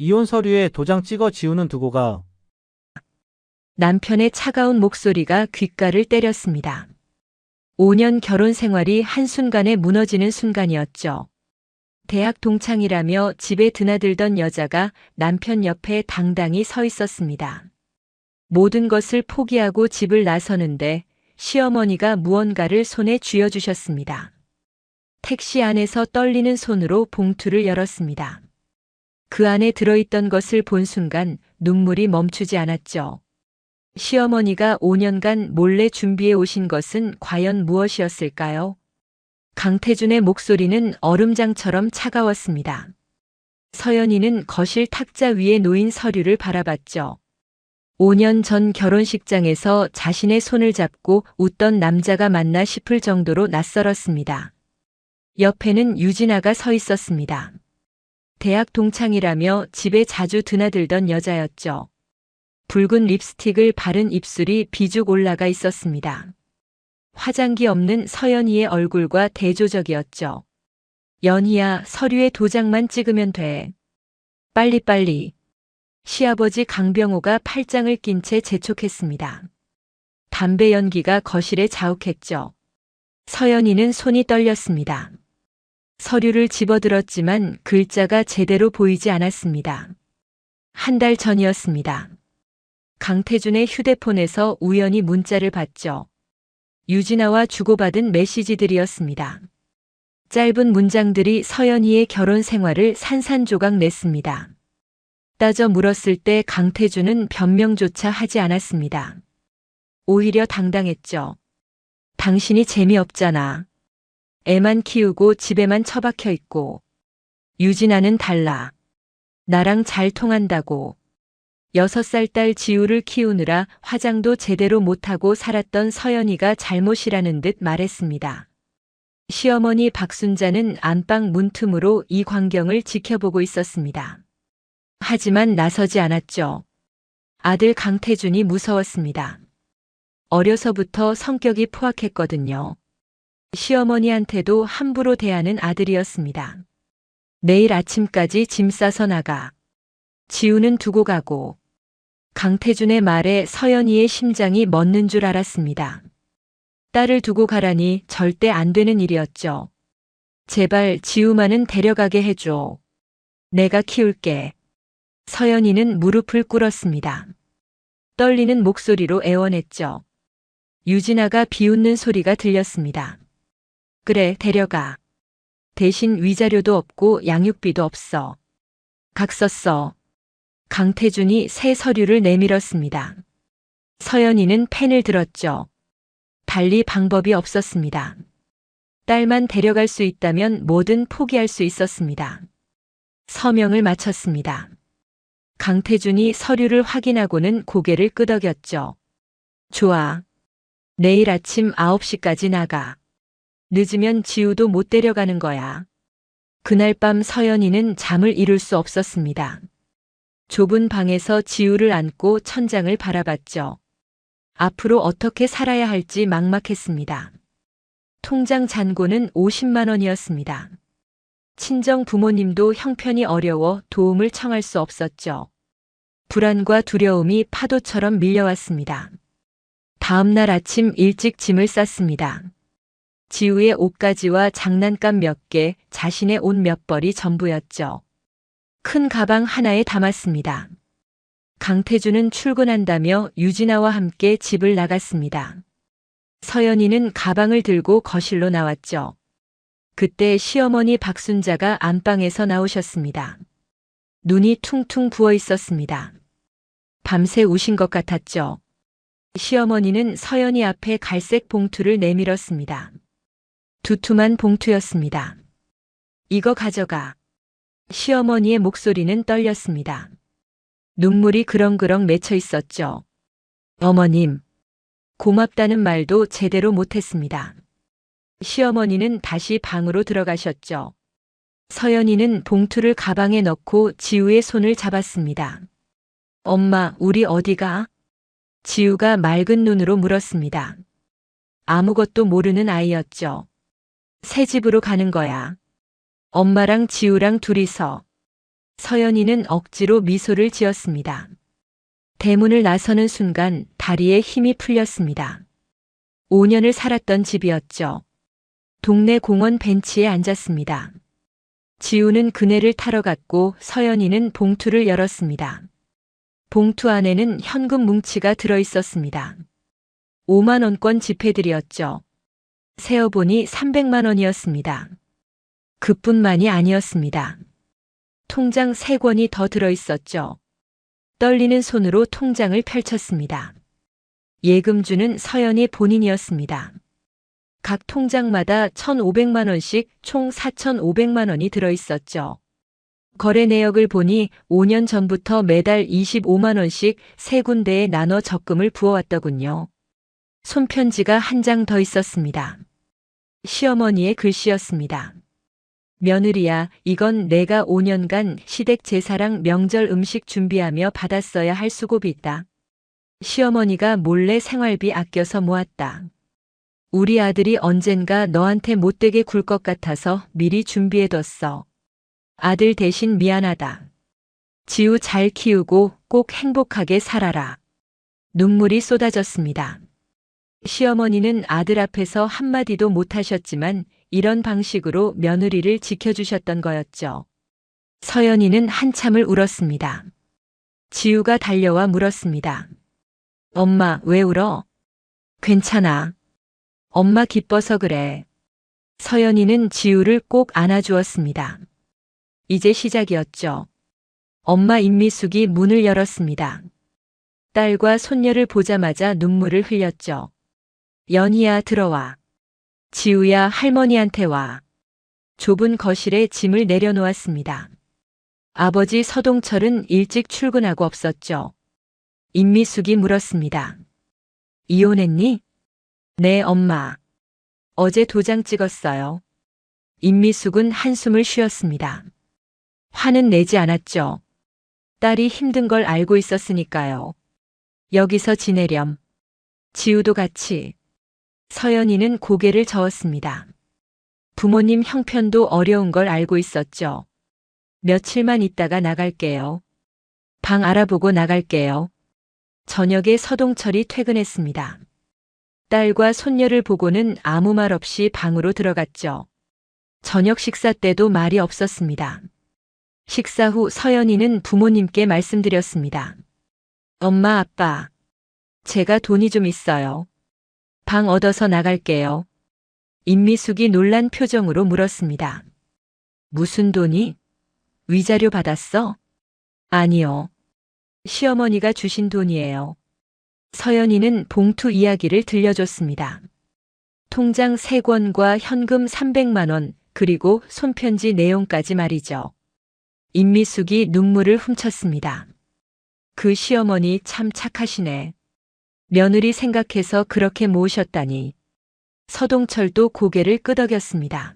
이혼 서류에 도장 찍어 지우는 두고 가. 남편의 차가운 목소리가 귓가를 때렸습니다. 5년 결혼 생활이 한순간에 무너지는 순간이었죠. 대학 동창이라며 집에 드나들던 여자가 남편 옆에 당당히 서 있었습니다. 모든 것을 포기하고 집을 나서는데 시어머니가 무언가를 손에 쥐어주셨습니다. 택시 안에서 떨리는 손으로 봉투를 열었습니다. 그 안에 들어있던 것을 본 순간 눈물이 멈추지 않았죠. 시어머니가 5년간 몰래 준비해 오신 것은 과연 무엇이었을까요? 강태준의 목소리는 얼음장처럼 차가웠습니다. 서연이는 거실 탁자 위에 놓인 서류를 바라봤죠. 5년 전 결혼식장에서 자신의 손을 잡고 웃던 남자가 맞나 싶을 정도로 낯설었습니다. 옆에는 유진아가 서 있었습니다. 대학 동창이라며 집에 자주 드나들던 여자였죠. 붉은 립스틱을 바른 입술이 비죽 올라가 있었습니다. 화장기 없는 서연이의 얼굴과 대조적이었죠. 연희야, 서류에 도장만 찍으면 돼. 빨리빨리. 시아버지 강병호가 팔짱을 낀 채 재촉했습니다. 담배 연기가 거실에 자욱했죠. 서연이는 손이 떨렸습니다. 서류를 집어들었지만 글자가 제대로 보이지 않았습니다. 한 달 전이었습니다. 강태준의 휴대폰에서 우연히 문자를 봤죠. 유진아와 주고받은 메시지들이었습니다. 짧은 문장들이 서연이의 결혼 생활을 산산조각 냈습니다. 따져 물었을 때 강태준은 변명조차 하지 않았습니다. 오히려 당당했죠. 당신이 재미없잖아. 애만 키우고 집에만 처박혀 있고. 유진아는 달라. 나랑 잘 통한다고. 6살 딸 지우를 키우느라 화장도 제대로 못하고 살았던 서연이가 잘못이라는 듯 말했습니다. 시어머니 박순자는 안방 문틈으로 이 광경을 지켜보고 있었습니다. 하지만 나서지 않았죠. 아들 강태준이 무서웠습니다. 어려서부터 성격이 포악했거든요. 시어머니한테도 함부로 대하는 아들이었습니다. 내일 아침까지 짐 싸서 나가. 지우는 두고 가고. 강태준의 말에 서연이의 심장이 멎는 줄 알았습니다. 딸을 두고 가라니 절대 안 되는 일이었죠. 제발 지우만은 데려가게 해줘. 내가 키울게. 서연이는 무릎을 꿇었습니다. 떨리는 목소리로 애원했죠. 유진아가 비웃는 소리가 들렸습니다. 그래, 데려가. 대신 위자료도 없고 양육비도 없어. 각 썼어. 강태준이 새 서류를 내밀었습니다. 서연이는 펜을 들었죠. 달리 방법이 없었습니다. 딸만 데려갈 수 있다면 뭐든 포기할 수 있었습니다. 서명을 마쳤습니다. 강태준이 서류를 확인하고는 고개를 끄덕였죠. 좋아. 내일 아침 9시까지 나가. 늦으면 지우도 못 데려가는 거야. 그날 밤 서연이는 잠을 이룰 수 없었습니다. 좁은 방에서 지우를 안고 천장을 바라봤죠. 앞으로 어떻게 살아야 할지 막막했습니다. 통장 잔고는 50만 원이었습니다. 친정 부모님도 형편이 어려워 도움을 청할 수 없었죠. 불안과 두려움이 파도처럼 밀려왔습니다. 다음 날 아침 일찍 짐을 쌌습니다. 지우의 옷가지와 장난감 몇 개, 자신의 옷 몇 벌이 전부였죠. 큰 가방 하나에 담았습니다. 강태준은 출근한다며 유진아와 함께 집을 나갔습니다. 서연이는 가방을 들고 거실로 나왔죠. 그때 시어머니 박순자가 안방에서 나오셨습니다. 눈이 퉁퉁 부어 있었습니다. 밤새 우신 것 같았죠. 시어머니는 서연이 앞에 갈색 봉투를 내밀었습니다. 두툼한 봉투였습니다. 이거 가져가. 시어머니의 목소리는 떨렸습니다. 눈물이 그렁그렁 맺혀 있었죠. 어머님, 고맙다는 말도 제대로 못했습니다. 시어머니는 다시 방으로 들어가셨죠. 서연이는 봉투를 가방에 넣고 지우의 손을 잡았습니다. 엄마, 우리 어디가? 지우가 맑은 눈으로 물었습니다. 아무것도 모르는 아이였죠. 새 집으로 가는 거야. 엄마랑 지우랑 둘이서. 서연이는 억지로 미소를 지었습니다. 대문을 나서는 순간 다리에 힘이 풀렸습니다. 5년을 살았던 집이었죠. 동네 공원 벤치에 앉았습니다. 지우는 그네를 타러 갔고 서연이는 봉투를 열었습니다. 봉투 안에는 현금 뭉치가 들어 있었습니다. 5만 원권 지폐들이었죠. 세어보니 300만 원이었습니다. 그뿐만이 아니었습니다. 통장 3권이 더 들어 있었죠. 떨리는 손으로 통장을 펼쳤습니다. 예금주는 서연이 본인이었습니다. 각 통장마다 1,500만 원씩 총 4,500만 원이 들어 있었죠. 거래 내역을 보니 5년 전부터 매달 25만 원씩 3군데에 나눠 적금을 부어왔더군요. 손편지가 한 장 더 있었습니다. 시어머니의 글씨였습니다. 며느리야, 이건 내가 5년간 시댁 제사랑 명절 음식 준비하며 받았어야 할 수고비다. 시어머니가 몰래 생활비 아껴서 모았다. 우리 아들이 언젠가 너한테 못되게 굴 것 같아서 미리 준비해뒀어. 아들 대신 미안하다. 지우 잘 키우고 꼭 행복하게 살아라. 눈물이 쏟아졌습니다. 시어머니는 아들 앞에서 한마디도 못하셨지만 이런 방식으로 며느리를 지켜주셨던 거였죠. 서연이는 한참을 울었습니다. 지우가 달려와 물었습니다. 엄마, 왜 울어? 괜찮아. 엄마 기뻐서 그래. 서연이는 지우를 꼭 안아주었습니다. 이제 시작이었죠. 엄마 임미숙이 문을 열었습니다. 딸과 손녀를 보자마자 눈물을 흘렸죠. 연희야, 들어와. 지우야, 할머니한테 와. 좁은 거실에 짐을 내려놓았습니다. 아버지 서동철은 일찍 출근하고 없었죠. 임미숙이 물었습니다. 이혼했니? 네, 엄마. 어제 도장 찍었어요. 임미숙은 한숨을 쉬었습니다. 화는 내지 않았죠. 딸이 힘든 걸 알고 있었으니까요. 여기서 지내렴. 지우도 같이. 서연이는 고개를 저었습니다. 부모님 형편도 어려운 걸 알고 있었죠. 며칠만 있다가 나갈게요. 방 알아보고 나갈게요. 저녁에 서동철이 퇴근했습니다. 딸과 손녀를 보고는 아무 말 없이 방으로 들어갔죠. 저녁 식사 때도 말이 없었습니다. 식사 후 서연이는 부모님께 말씀드렸습니다. 엄마, 아빠. 제가 돈이 좀 있어요. 방 얻어서 나갈게요. 임미숙이 놀란 표정으로 물었습니다. 무슨 돈이? 위자료 받았어? 아니요. 시어머니가 주신 돈이에요. 서연이는 봉투 이야기를 들려줬습니다. 통장 3권과 현금 300만 원, 그리고 손편지 내용까지 말이죠. 임미숙이 눈물을 훔쳤습니다. 그 시어머니 참 착하시네. 며느리 생각해서 그렇게 모으셨다니. 서동철도 고개를 끄덕였습니다.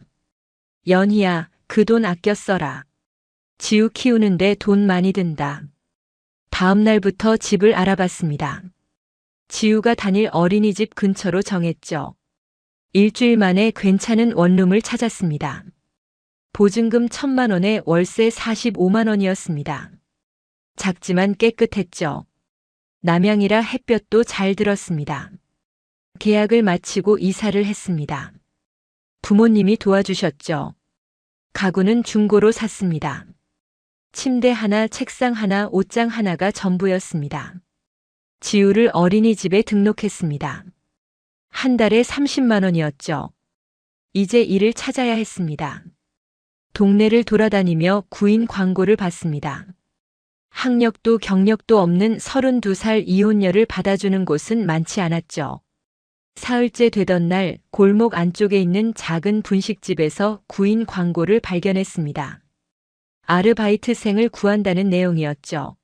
연희야, 그 돈 아껴 써라. 지우 키우는데 돈 많이 든다. 다음 날부터 집을 알아봤습니다. 지우가 다닐 어린이집 근처로 정했죠. 일주일 만에 괜찮은 원룸을 찾았습니다. 보증금 1,000만 원에 월세 45만 원이었습니다. 작지만 깨끗했죠. 남양이라 햇볕도 잘 들었습니다. 계약을 마치고 이사를 했습니다. 부모님이 도와주셨죠. 가구는 중고로 샀습니다. 침대 하나, 책상 하나, 옷장 하나가 전부였습니다. 지우를 어린이집에 등록했습니다. 한 달에 30만 원이었죠. 이제 일을 찾아야 했습니다. 동네를 돌아다니며 구인 광고를 봤습니다. 학력도 경력도 없는 32살 이혼녀를 받아주는 곳은 많지 않았죠. 사흘째 되던 날 골목 안쪽에 있는 작은 분식집에서 구인 광고를 발견했습니다. 아르바이트생을 구한다는 내용이었죠.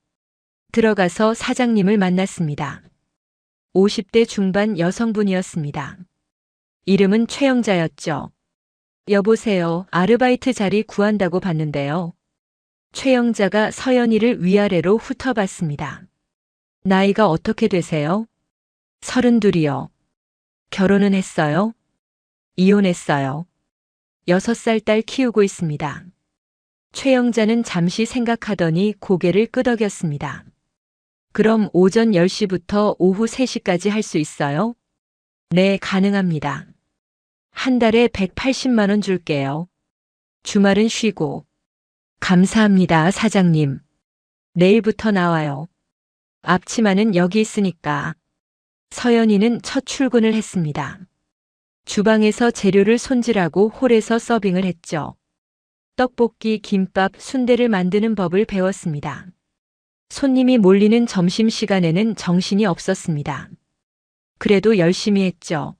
들어가서 사장님을 만났습니다. 50대 중반 여성분이었습니다. 이름은 최영자였죠. 여보세요, 아르바이트 자리 구한다고 봤는데요. 최영자가 서연이를 위아래로 훑어봤습니다. 나이가 어떻게 되세요? 32이요. 결혼은 했어요? 이혼했어요. 6살 딸 키우고 있습니다. 최영자는 잠시 생각하더니 고개를 끄덕였습니다. 그럼 오전 10시부터 오후 3시까지 할 수 있어요? 네, 가능합니다. 한 달에 180만 원 줄게요. 주말은 쉬고. 감사합니다, 사장님. 내일부터 나와요. 앞치마는 여기 있으니까. 서연이는 첫 출근을 했습니다. 주방에서 재료를 손질하고 홀에서 서빙을 했죠. 떡볶이, 김밥, 순대를 만드는 법을 배웠습니다. 손님이 몰리는 점심시간에는 정신이 없었습니다. 그래도 열심히 했죠.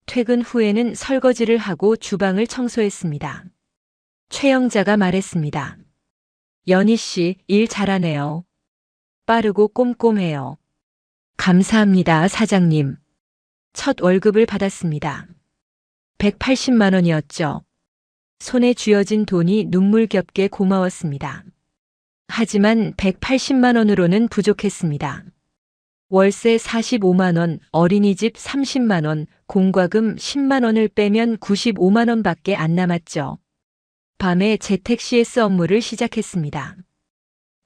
퇴근 후에는 설거지를 하고 주방을 청소했습니다. 최영자가 말했습니다. 연희 씨, 일 잘하네요. 빠르고 꼼꼼해요. 감사합니다, 사장님. 첫 월급을 받았습니다. 180만 원이었죠. 손에 쥐어진 돈이 눈물겹게 고마웠습니다. 하지만 180만 원으로는 부족했습니다. 월세 45만 원, 어린이집 30만 원, 공과금 10만 원을 빼면 95만 원밖에 안 남았죠. 밤에 재택 CS 업무를 시작했습니다.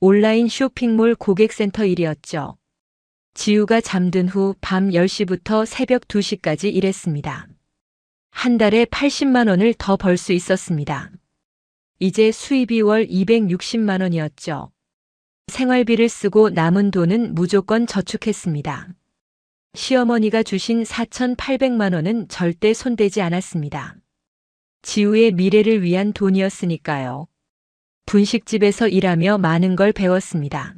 온라인 쇼핑몰 고객센터 일이었죠. 지우가 잠든 후 밤 10시부터 새벽 2시까지 일했습니다. 한 달에 80만 원을 더 벌 수 있었습니다. 이제 수입이 월 260만 원이었죠. 생활비를 쓰고 남은 돈은 무조건 저축했습니다. 시어머니가 주신 4,800만 원은 절대 손대지 않았습니다. 지우의 미래를 위한 돈이었으니까요. 분식집에서 일하며 많은 걸 배웠습니다.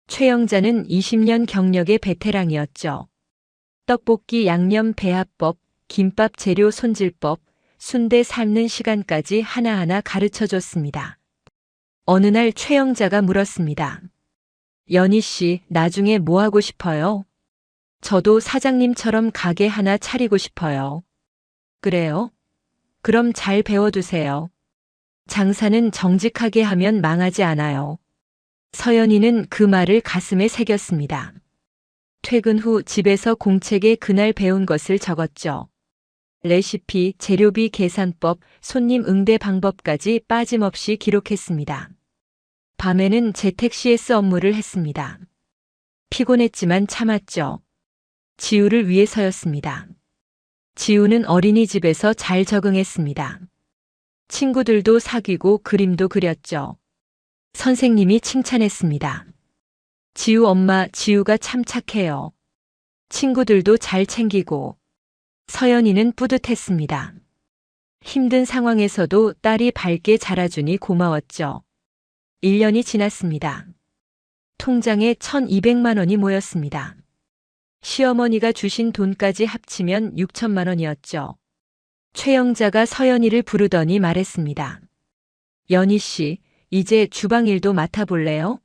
최영자는 20년 경력의 베테랑이었죠. 떡볶이 양념 배합법, 김밥 재료 손질법, 순대 삶는 시간까지 하나하나 가르쳐줬습니다. 어느 날 최영자가 물었습니다. 연희 씨, 나중에 뭐 하고 싶어요? 저도 사장님처럼 가게 하나 차리고 싶어요. 그래요? 그럼 잘 배워두세요. 장사는 정직하게 하면 망하지 않아요. 서연이는 그 말을 가슴에 새겼습니다. 퇴근 후 집에서 공책에 그날 배운 것을 적었죠. 레시피, 재료비 계산법, 손님 응대 방법까지 빠짐없이 기록했습니다. 밤에는 재택 CS 업무를 했습니다. 피곤했지만 참았죠. 지우를 위해서였습니다. 지우는 어린이집에서 잘 적응했습니다. 친구들도 사귀고 그림도 그렸죠. 선생님이 칭찬했습니다. 지우 엄마, 지우가 참 착해요. 친구들도 잘 챙기고. 서연이는 뿌듯했습니다. 힘든 상황에서도 딸이 밝게 자라주니 고마웠죠. 1년이 지났습니다. 통장에 1,200만 원이 모였습니다. 시어머니가 주신 돈까지 합치면 6천만 원이었죠. 최영자가 서연이를 부르더니 말했습니다. 연희 씨, 이제 주방 일도 맡아볼래요?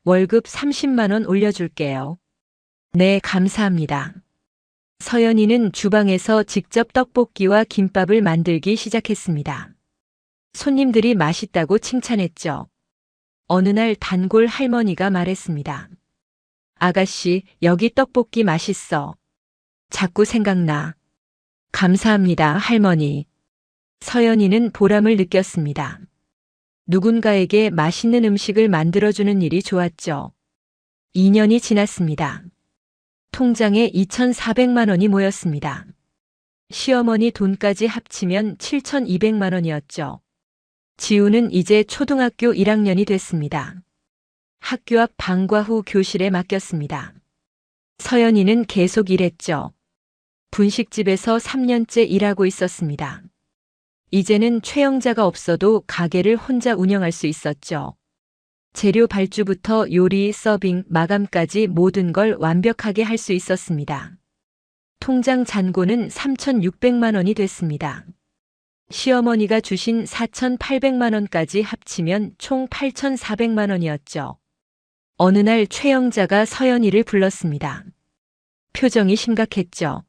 월급 30만 원 올려줄게요. 네, 감사합니다. 서연이는 주방에서 직접 떡볶이와 김밥을 만들기 시작했습니다. 손님들이 맛있다고 칭찬했죠. 어느 날 단골 할머니가 말했습니다. 아가씨, 여기 떡볶이 맛있어. 자꾸 생각나. 감사합니다, 할머니. 서연이는 보람을 느꼈습니다. 누군가에게 맛있는 음식을 만들어주는 일이 좋았죠. 2년이 지났습니다. 통장에 2,400만 원이 모였습니다. 시어머니 돈까지 합치면 7,200만 원이었죠. 지우는 이제 초등학교 1학년이 됐습니다. 학교 앞 방과 후 교실에 맡겼습니다. 서연이는 계속 일했죠. 분식집에서 3년째 일하고 있었습니다. 이제는 최영자가 없어도 가게를 혼자 운영할 수 있었죠. 재료 발주부터 요리, 서빙, 마감까지 모든 걸 완벽하게 할 수 있었습니다. 통장 잔고는 3,600만 원이 됐습니다. 시어머니가 주신 4,800만 원까지 합치면 총 8,400만 원이었죠. 어느 날 최영자가 서연이를 불렀습니다. 표정이 심각했죠.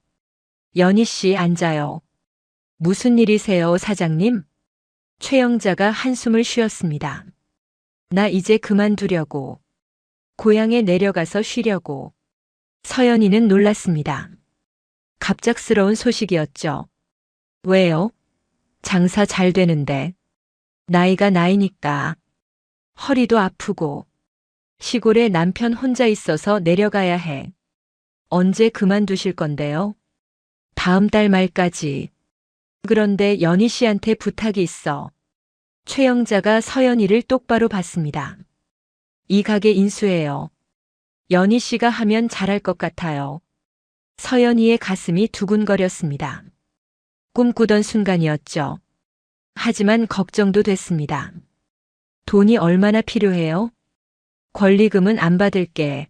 연희 씨 앉아요. 무슨 일이세요, 사장님? 최영자가 한숨을 쉬었습니다. 나 이제 그만두려고. 고향에 내려가서 쉬려고. 서연이는 놀랐습니다. 갑작스러운 소식이었죠. 왜요? 장사 잘 되는데. 나이가 나이니까. 허리도 아프고. 시골에 남편 혼자 있어서 내려가야 해. 언제 그만두실 건데요? 다음 달 말까지. 그런데 연희 씨한테 부탁이 있어. 최영자가 서연이를 똑바로 봤습니다. 이 가게 인수해요. 연희 씨가 하면 잘할 것 같아요. 서연이의 가슴이 두근거렸습니다. 꿈꾸던 순간이었죠. 하지만 걱정도 됐습니다. 돈이 얼마나 필요해요? 권리금은 안 받을게.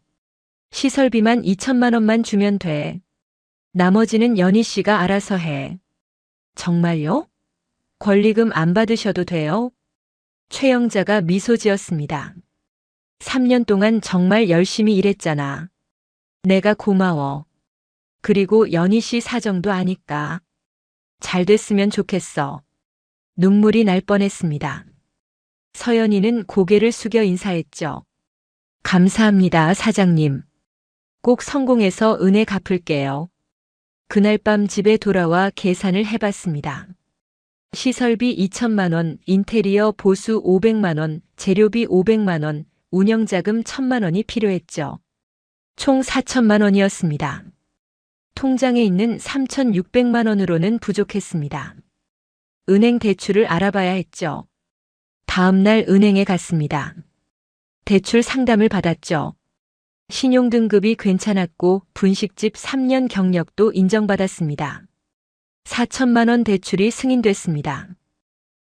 시설비만 2천만 원만 주면 돼. 나머지는 연희 씨가 알아서 해. 정말요? 권리금 안 받으셔도 돼요? 최영자가 미소 지었습니다. 3년 동안 정말 열심히 일했잖아. 내가 고마워. 그리고 연희 씨 사정도 아니까. 잘 됐으면 좋겠어. 눈물이 날 뻔했습니다. 서연이는 고개를 숙여 인사했죠. 감사합니다, 사장님. 꼭 성공해서 은혜 갚을게요. 그날 밤 집에 돌아와 계산을 해봤습니다. 시설비 2천만 원, 인테리어 보수 500만 원, 재료비 500만 원, 운영자금 1천만 원이 필요했죠. 총 4천만 원이었습니다. 통장에 있는 3,600만 원으로는 부족했습니다. 은행 대출을 알아봐야 했죠. 다음 날 은행에 갔습니다. 대출 상담을 받았죠. 신용등급이 괜찮았고 분식집 3년 경력도 인정받았습니다. 4천만 원 대출이 승인됐습니다.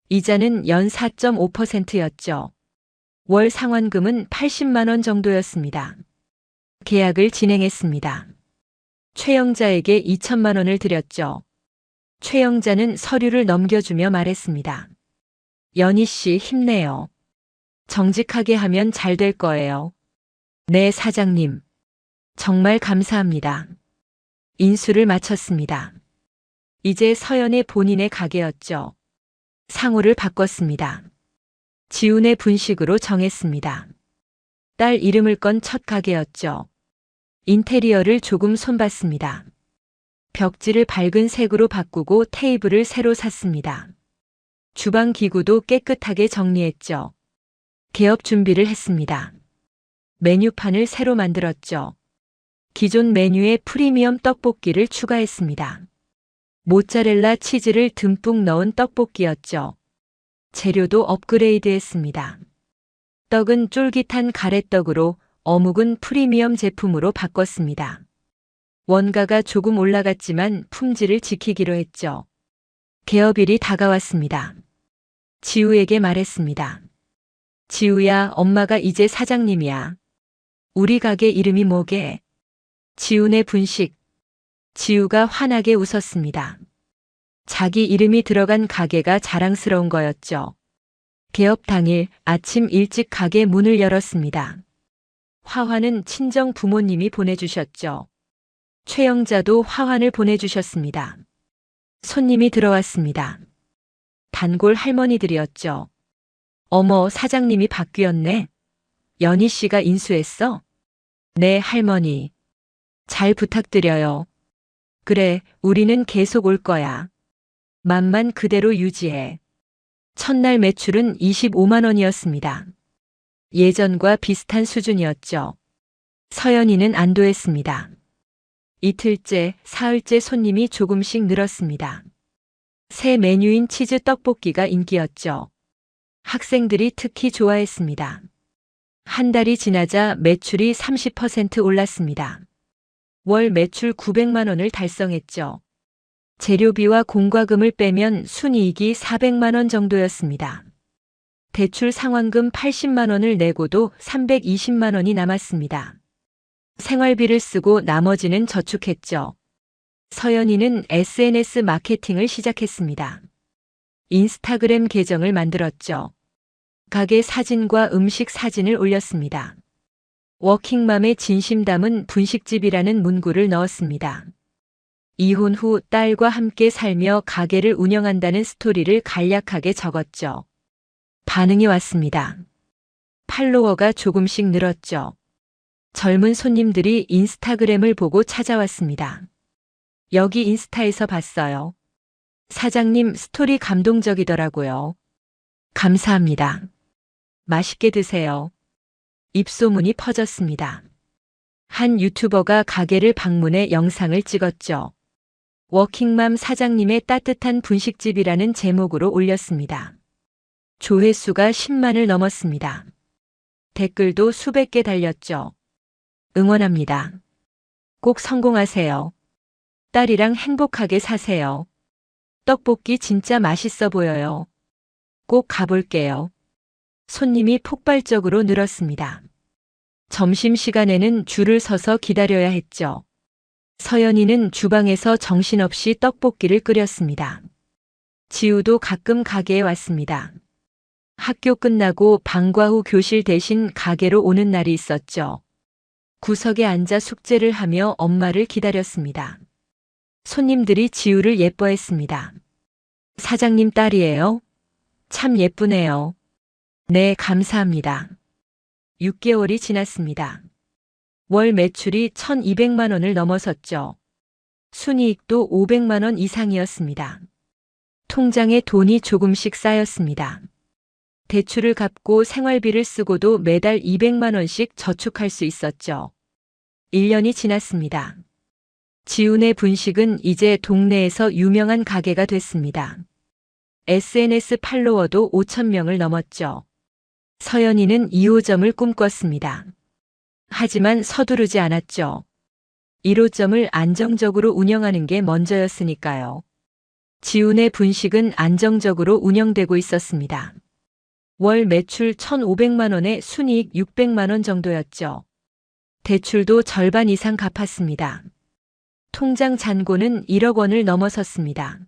이자는 연 4.5%였죠. 월 상환금은 80만 원 정도였습니다. 계약을 진행했습니다. 최영자에게 2천만 원을 드렸죠. 최영자는 서류를 넘겨주며 말했습니다. 연희 씨 힘내요. 정직하게 하면 잘 될 거예요. 네, 사장님. 정말 감사합니다. 인수를 마쳤습니다. 이제 서연의 본인의 가게였죠. 상호를 바꿨습니다. 지훈의 분식으로 정했습니다. 딸 이름을 건 첫 가게였죠. 인테리어를 조금 손봤습니다. 벽지를 밝은 색으로 바꾸고 테이블을 새로 샀습니다. 주방 기구도 깨끗하게 정리했죠. 개업 준비를 했습니다. 메뉴판을 새로 만들었죠. 기존 메뉴에 프리미엄 떡볶이를 추가했습니다. 모짜렐라 치즈를 듬뿍 넣은 떡볶이였죠. 재료도 업그레이드했습니다. 떡은 쫄깃한 가래떡으로, 어묵은 프리미엄 제품으로 바꿨습니다. 원가가 조금 올라갔지만 품질을 지키기로 했죠. 개업일이 다가왔습니다. 지우에게 말했습니다. 지우야, 엄마가 이제 사장님이야. 우리 가게 이름이 뭐게? 지훈의 분식. 지우가 환하게 웃었습니다. 자기 이름이 들어간 가게가 자랑스러운 거였죠. 개업 당일 아침 일찍 가게 문을 열었습니다. 화환은 친정 부모님이 보내주셨죠. 최영자도 화환을 보내주셨습니다. 손님이 들어왔습니다. 단골 할머니들이었죠. 어머, 사장님이 바뀌었네. 연희 씨가 인수했어? 네, 할머니. 잘 부탁드려요. 그래, 우리는 계속 올 거야. 맛만 그대로 유지해. 첫날 매출은 25만 원이었습니다. 예전과 비슷한 수준이었죠. 서연이는 안도했습니다. 이틀째, 사흘째 손님이 조금씩 늘었습니다. 새 메뉴인 치즈 떡볶이가 인기였죠. 학생들이 특히 좋아했습니다. 한 달이 지나자 매출이 30% 올랐습니다. 월 매출 900만 원을 달성했죠. 재료비와 공과금을 빼면 순이익이 400만 원 정도였습니다. 대출 상환금 80만 원을 내고도 320만 원이 남았습니다. 생활비를 쓰고 나머지는 저축했죠. 서연이는 SNS 마케팅을 시작했습니다. 인스타그램 계정을 만들었죠. 가게 사진과 음식 사진을 올렸습니다. 워킹맘의 진심 담은 분식집이라는 문구를 넣었습니다. 이혼 후 딸과 함께 살며 가게를 운영한다는 스토리를 간략하게 적었죠. 반응이 왔습니다. 팔로워가 조금씩 늘었죠. 젊은 손님들이 인스타그램을 보고 찾아왔습니다. 여기 인스타에서 봤어요. 사장님 스토리 감동적이더라고요. 감사합니다. 맛있게 드세요. 입소문이 퍼졌습니다. 한 유튜버가 가게를 방문해 영상을 찍었죠. 워킹맘 사장님의 따뜻한 분식집이라는 제목으로 올렸습니다. 조회수가 10만을 넘었습니다. 댓글도 수백 개 달렸죠. 응원합니다. 꼭 성공하세요. 딸이랑 행복하게 사세요. 떡볶이 진짜 맛있어 보여요. 꼭 가볼게요. 손님이 폭발적으로 늘었습니다. 점심시간에는 줄을 서서 기다려야 했죠. 서연이는 주방에서 정신없이 떡볶이를 끓였습니다. 지우도 가끔 가게에 왔습니다. 학교 끝나고 방과 후 교실 대신 가게로 오는 날이 있었죠. 구석에 앉아 숙제를 하며 엄마를 기다렸습니다. 손님들이 지우를 예뻐했습니다. 사장님 딸이에요? 참 예쁘네요. 네, 감사합니다. 6개월이 지났습니다. 월 매출이 1,200만 원을 넘어섰죠. 순이익도 500만 원 이상이었습니다. 통장에 돈이 조금씩 쌓였습니다. 대출을 갚고 생활비를 쓰고도 매달 200만 원씩 저축할 수 있었죠. 1년이 지났습니다. 지훈의 분식은 이제 동네에서 유명한 가게가 됐습니다. SNS 팔로워도 5,000명을 넘었죠. 서연이는 2호점을 꿈꿨습니다. 하지만 서두르지 않았죠. 1호점을 안정적으로 운영하는 게 먼저였으니까요. 지훈의 분식은 안정적으로 운영되고 있었습니다. 월 매출 1,500만 원에 순이익 600만 원 정도였죠. 대출도 절반 이상 갚았습니다. 통장 잔고는 1억 원을 넘어섰습니다.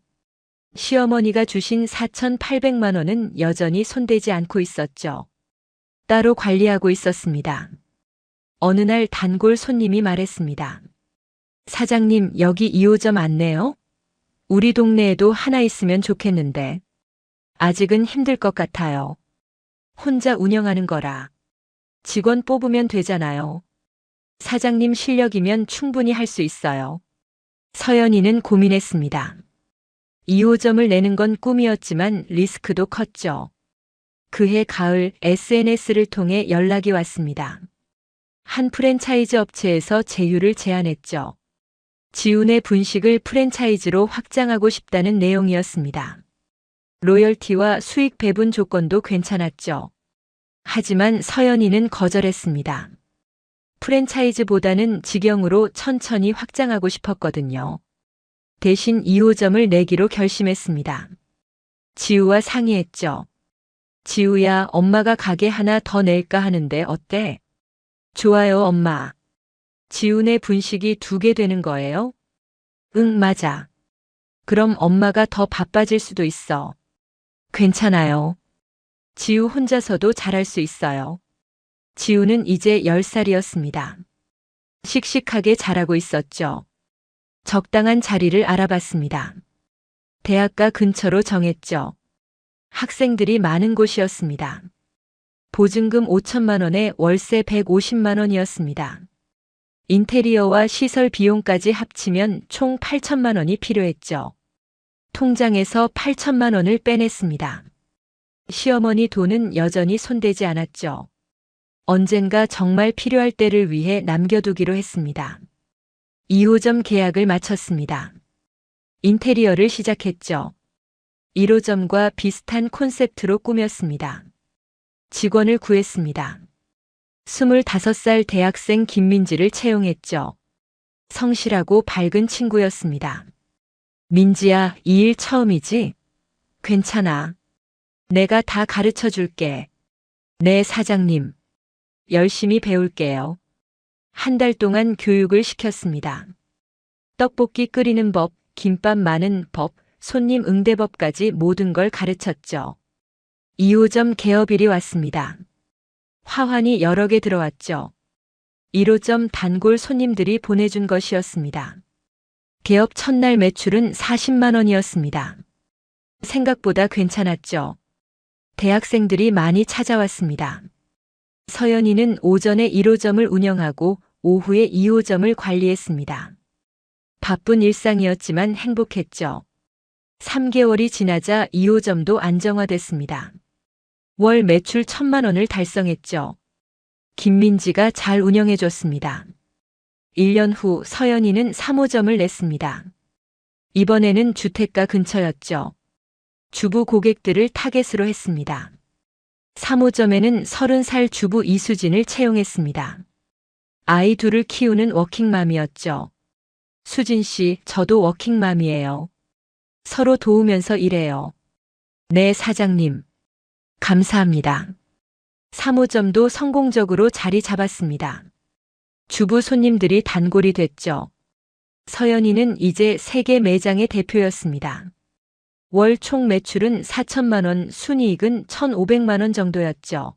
시어머니가 주신 4,800만 원은 여전히 손대지 않고 있었죠. 따로 관리하고 있었습니다. 어느 날 단골 손님이 말했습니다. 사장님, 여기 2호점 안내요? 우리 동네에도 하나 있으면 좋겠는데. 아직은 힘들 것 같아요. 혼자 운영하는 거라. 직원 뽑으면 되잖아요. 사장님 실력이면 충분히 할 수 있어요. 서연이는 고민했습니다. 2호점을 내는 건 꿈이었지만 리스크도 컸죠. 그해 가을 SNS를 통해 연락이 왔습니다. 한 프랜차이즈 업체에서 제휴를 제안했죠. 지훈의 분식을 프랜차이즈로 확장하고 싶다는 내용이었습니다. 로열티와 수익 배분 조건도 괜찮았죠. 하지만 서연이는 거절했습니다. 프랜차이즈보다는 직영으로 천천히 확장하고 싶었거든요. 대신 2호점을 내기로 결심했습니다. 지우와 상의했죠. 지우야, 엄마가 가게 하나 더 낼까 하는데 어때? 좋아요, 엄마. 지훈의 분식이 2개 되는 거예요? 응, 맞아. 그럼 엄마가 더 바빠질 수도 있어. 괜찮아요. 지우 혼자서도 잘할 수 있어요. 지우는 이제 10살이었습니다. 씩씩하게 자라고 있었죠. 적당한 자리를 알아봤습니다. 대학가 근처로 정했죠. 학생들이 많은 곳이었습니다. 보증금 5천만 원에 월세 150만 원이었습니다. 인테리어와 시설 비용까지 합치면 총 8천만 원이 필요했죠. 통장에서 8천만 원을 빼냈습니다. 시어머니 돈은 여전히 손대지 않았죠. 언젠가 정말 필요할 때를 위해 남겨두기로 했습니다. 2호점 계약을 마쳤습니다. 인테리어를 시작했죠. 1호점과 비슷한 콘셉트로 꾸몄습니다. 직원을 구했습니다. 25살 대학생 김민지를 채용했죠. 성실하고 밝은 친구였습니다. 민지야, 이 일 처음이지? 괜찮아. 내가 다 가르쳐 줄게. 네, 사장님. 열심히 배울게요. 한 달 동안 교육을 시켰습니다. 떡볶이 끓이는 법, 김밥 마는 법, 손님 응대법까지 모든 걸 가르쳤죠. 2호점 개업일이 왔습니다. 화환이 여러 개 들어왔죠. 1호점 단골 손님들이 보내준 것이었습니다. 개업 첫날 매출은 40만 원이었습니다. 생각보다 괜찮았죠. 대학생들이 많이 찾아왔습니다. 서연이는 오전에 1호점을 운영하고 오후에 2호점을 관리했습니다. 바쁜 일상이었지만 행복했죠. 3개월이 지나자 2호점도 안정화됐습니다. 월 매출 1,000만 원을 달성했죠. 김민지가 잘 운영해줬습니다. 1년 후 서연이는 3호점을 냈습니다. 이번에는 주택가 근처였죠. 주부 고객들을 타겟으로 했습니다. 3호점에는 30살 주부 이수진을 채용했습니다. 아이 둘을 키우는 워킹맘이었죠. 수진 씨, 저도 워킹맘이에요. 서로 도우면서 일해요. 네, 사장님. 감사합니다. 3호점도 성공적으로 자리 잡았습니다. 주부 손님들이 단골이 됐죠. 서연이는 이제 세계 매장의 대표였습니다. 월 총 매출은 4천만 원, 순이익은 1,500만 원 정도였죠.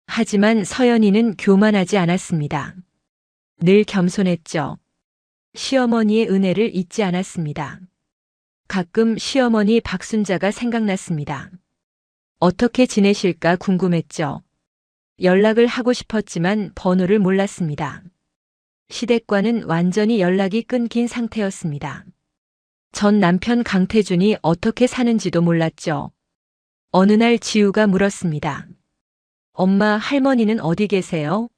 하지만 서연이는 교만하지 않았습니다. 늘 겸손했죠. 시어머니의 은혜를 잊지 않았습니다. 가끔 시어머니 박순자가 생각났습니다. 어떻게 지내실까 궁금했죠. 연락을 하고 싶었지만 번호를 몰랐습니다. 시댁과는 완전히 연락이 끊긴 상태였습니다. 전 남편 강태준이 어떻게 사는지도 몰랐죠. 어느 날 지우가 물었습니다. 엄마, 할머니는 어디 계세요?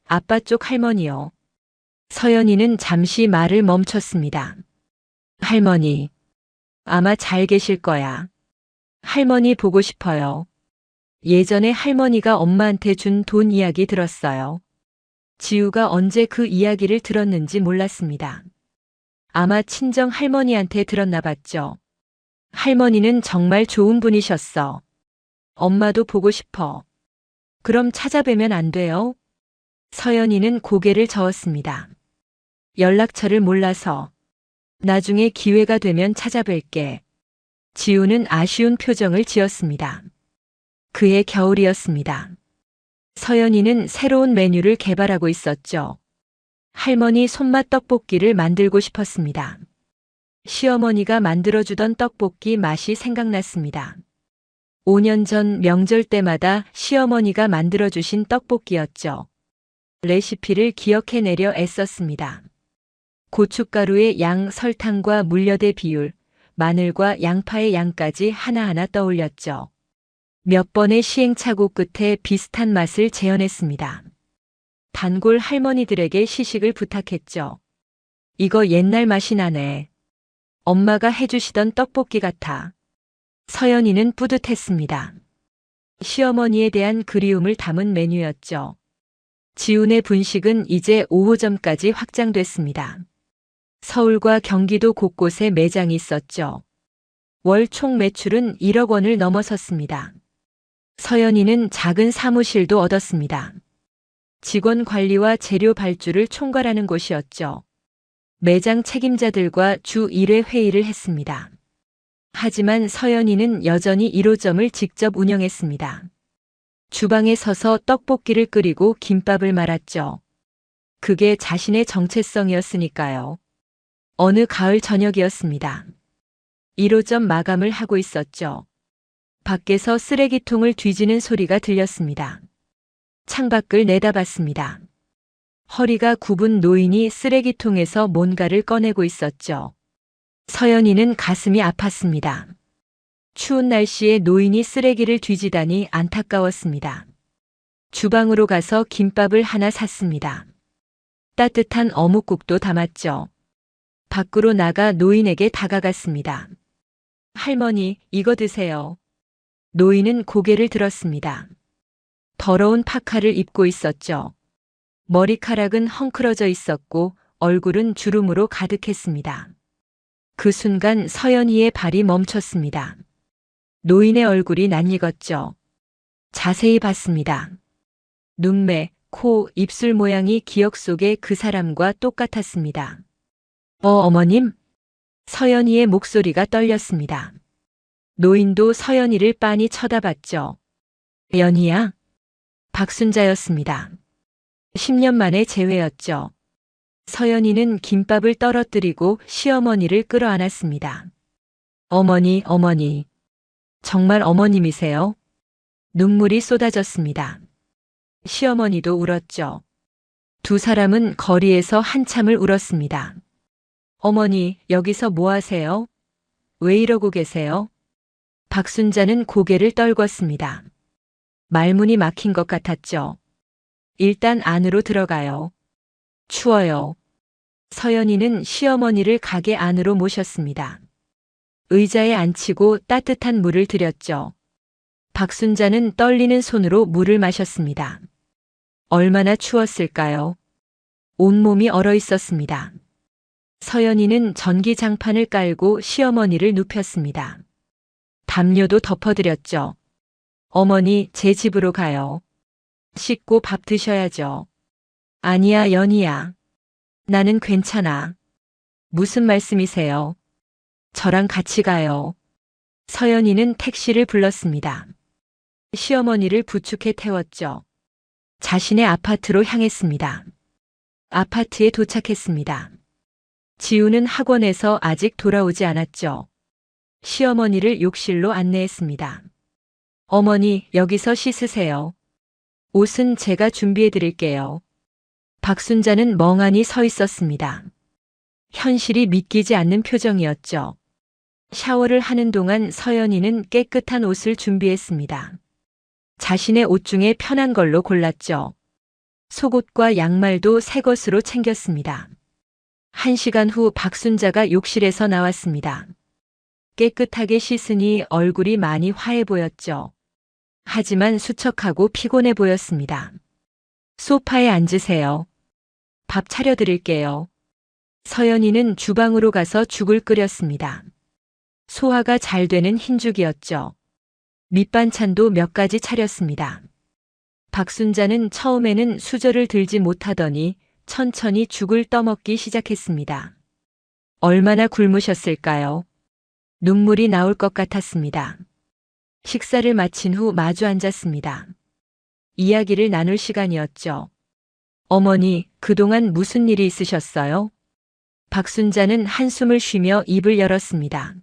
아빠 쪽 할머니요. 서연이는 잠시 말을 멈췄습니다. 할머니. 아마 잘 계실 거야. 할머니 보고 싶어요. 예전에 할머니가 엄마한테 준 돈 이야기 들었어요. 지우가 언제 그 이야기를 들었는지 몰랐습니다. 아마 친정 할머니한테 들었나 봤죠. 할머니는 정말 좋은 분이셨어. 엄마도 보고 싶어. 그럼 찾아뵈면 안 돼요? 서연이는 고개를 저었습니다. 연락처를 몰라서. 나중에 기회가 되면 찾아뵐게. 지우는 아쉬운 표정을 지었습니다. 그해 겨울이었습니다. 서연이는 새로운 메뉴를 개발하고 있었죠. 할머니 손맛 떡볶이를 만들고 싶었습니다. 시어머니가 만들어주던 떡볶이 맛이 생각났습니다. 5년 전 명절 때마다 시어머니가 만들어주신 떡볶이였죠. 레시피를 기억해내려 애썼습니다. 고춧가루의 양, 설탕과 물엿의 비율, 마늘과 양파의 양까지 하나하나 떠올렸죠. 몇 번의 시행착오 끝에 비슷한 맛을 재현했습니다. 단골 할머니들에게 시식을 부탁했죠. 이거 옛날 맛이 나네. 엄마가 해주시던 떡볶이 같아. 서연이는 뿌듯했습니다. 시어머니에 대한 그리움을 담은 메뉴였죠. 지훈의 분식은 이제 5호점까지 확장됐습니다. 서울과 경기도 곳곳에 매장이 있었죠. 월 총 매출은 1억 원을 넘어섰습니다. 서연이는 작은 사무실도 얻었습니다. 직원 관리와 재료 발주를 총괄하는 곳이었죠. 매장 책임자들과 주 1회 회의를 했습니다. 하지만 서연이는 여전히 1호점을 직접 운영했습니다. 주방에 서서 떡볶이를 끓이고 김밥을 말았죠. 그게 자신의 정체성이었으니까요. 어느 가을 저녁이었습니다. 1호점 마감을 하고 있었죠. 밖에서 쓰레기통을 뒤지는 소리가 들렸습니다. 창밖을 내다봤습니다. 허리가 굽은 노인이 쓰레기통에서 뭔가를 꺼내고 있었죠. 서연이는 가슴이 아팠습니다. 추운 날씨에 노인이 쓰레기를 뒤지다니 안타까웠습니다. 주방으로 가서 김밥을 하나 샀습니다. 따뜻한 어묵국도 담았죠. 밖으로 나가 노인에게 다가갔습니다. 할머니, 이거 드세요. 노인은 고개를 들었습니다. 더러운 파카를 입고 있었죠. 머리카락은 헝클어져 있었고 얼굴은 주름으로 가득했습니다. 그 순간 서연이의 발이 멈췄습니다. 노인의 얼굴이 낯익었죠. 자세히 봤습니다. 눈매, 코, 입술 모양이 기억 속의 그 사람과 똑같았습니다. 어머님? 서연이의 목소리가 떨렸습니다. 노인도 서연이를 빤히 쳐다봤죠. 연희야? 박순자였습니다. 10년 만에 재회였죠. 서연이는 김밥을 떨어뜨리고 시어머니를 끌어안았습니다. 어머니, 어머니. 정말 어머님이세요? 눈물이 쏟아졌습니다. 시어머니도 울었죠. 두 사람은 거리에서 한참을 울었습니다. 어머니, 여기서 뭐 하세요? 왜 이러고 계세요? 박순자는 고개를 떨궜습니다. 말문이 막힌 것 같았죠. 일단 안으로 들어가요. 추워요. 서연이는 시어머니를 가게 안으로 모셨습니다. 의자에 앉히고 따뜻한 물을 드렸죠. 박순자는 떨리는 손으로 물을 마셨습니다. 얼마나 추웠을까요? 온몸이 얼어 있었습니다. 서연이는 전기장판을 깔고 시어머니를 눕혔습니다. 담요도 덮어드렸죠. 어머니, 제 집으로 가요. 씻고 밥 드셔야죠. 아니야, 연희야. 나는 괜찮아. 무슨 말씀이세요? 저랑 같이 가요. 서연이는 택시를 불렀습니다. 시어머니를 부축해 태웠죠. 자신의 아파트로 향했습니다. 아파트에 도착했습니다. 지우는 학원에서 아직 돌아오지 않았죠. 시어머니를 욕실로 안내했습니다. 어머니, 여기서 씻으세요. 옷은 제가 준비해 드릴게요. 박순자는 멍하니 서 있었습니다. 현실이 믿기지 않는 표정이었죠. 샤워를 하는 동안 서연이는 깨끗한 옷을 준비했습니다. 자신의 옷 중에 편한 걸로 골랐죠. 속옷과 양말도 새 것으로 챙겼습니다. 1시간 후 박순자가 욕실에서 나왔습니다. 깨끗하게 씻으니 얼굴이 많이 화해 보였죠. 하지만 수척하고 피곤해 보였습니다. 소파에 앉으세요. 밥 차려드릴게요. 서연이는 주방으로 가서 죽을 끓였습니다. 소화가 잘 되는 흰죽이었죠. 밑반찬도 몇 가지 차렸습니다. 박순자는 처음에는 수저를 들지 못하더니 천천히 죽을 떠먹기 시작했습니다. 얼마나 굶으셨을까요? 눈물이 나올 것 같았습니다. 식사를 마친 후 마주 앉았습니다. 이야기를 나눌 시간이었죠. 어머니, 그동안 무슨 일이 있으셨어요? 박순자는 한숨을 쉬며 입을 열었습니다.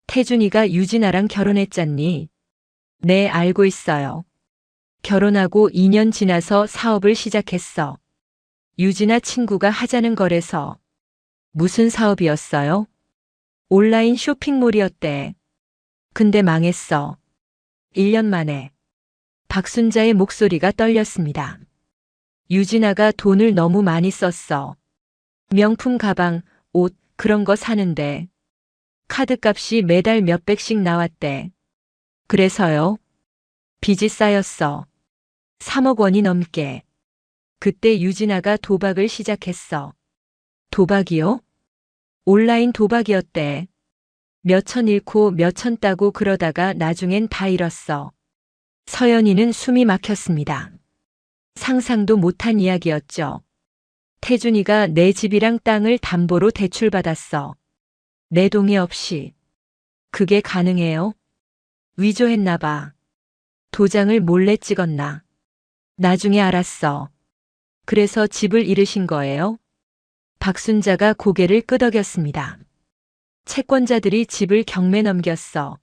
태준이가 유진아랑 결혼했잖니? 네, 알고 있어요. 결혼하고 2년 지나서 사업을 시작했어. 유진아 친구가 하자는 거래서. 무슨 사업이었어요? 온라인 쇼핑몰이었대. 근데 망했어. 1년 만에. 박순자의 목소리가 떨렸습니다. 유진아가 돈을 너무 많이 썼어. 명품 가방, 옷, 그런 거 사는데. 카드값이 매달 몇백씩 나왔대. 그래서요? 빚이 쌓였어. 3억 원이 넘게. 그때 유진아가 도박을 시작했어. 도박이요? 온라인 도박이었대. 몇천 잃고 몇천 따고 그러다가 나중엔 다 잃었어. 서연이는 숨이 막혔습니다. 상상도 못한 이야기였죠. 태준이가 내 집이랑 땅을 담보로 대출받았어. 내 동의 없이. 그게 가능해요? 위조했나 봐. 도장을 몰래 찍었나. 나중에 알았어. 그래서 집을 잃으신 거예요? 박순자가 고개를 끄덕였습니다. 채권자들이 집을 경매 넘겼어.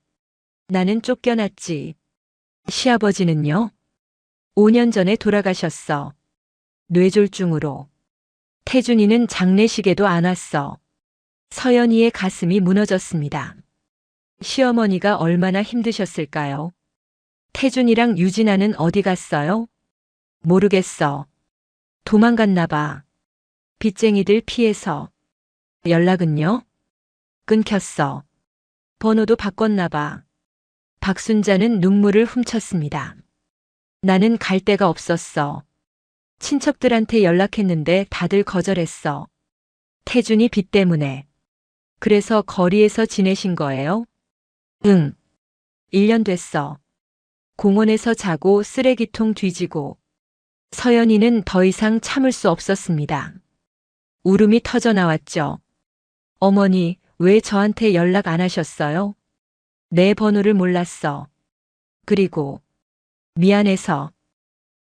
나는 쫓겨났지. 시아버지는요? 5년 전에 돌아가셨어. 뇌졸중으로. 태준이는 장례식에도 안 왔어. 서연이의 가슴이 무너졌습니다. 시어머니가 얼마나 힘드셨을까요? 태준이랑 유진아는 어디 갔어요? 모르겠어. 도망갔나 봐. 빚쟁이들 피해서. 연락은요? 끊겼어. 번호도 바꿨나 봐. 박순자는 눈물을 훔쳤습니다. 나는 갈 데가 없었어. 친척들한테 연락했는데 다들 거절했어. 태준이 빚 때문에. 그래서 거리에서 지내신 거예요? 응. 1년 됐어. 공원에서 자고 쓰레기통 뒤지고. 서연이는 더 이상 참을 수 없었습니다. 울음이 터져 나왔죠. 어머니, 왜 저한테 연락 안 하셨어요? 내 번호를 몰랐어. 그리고 미안해서.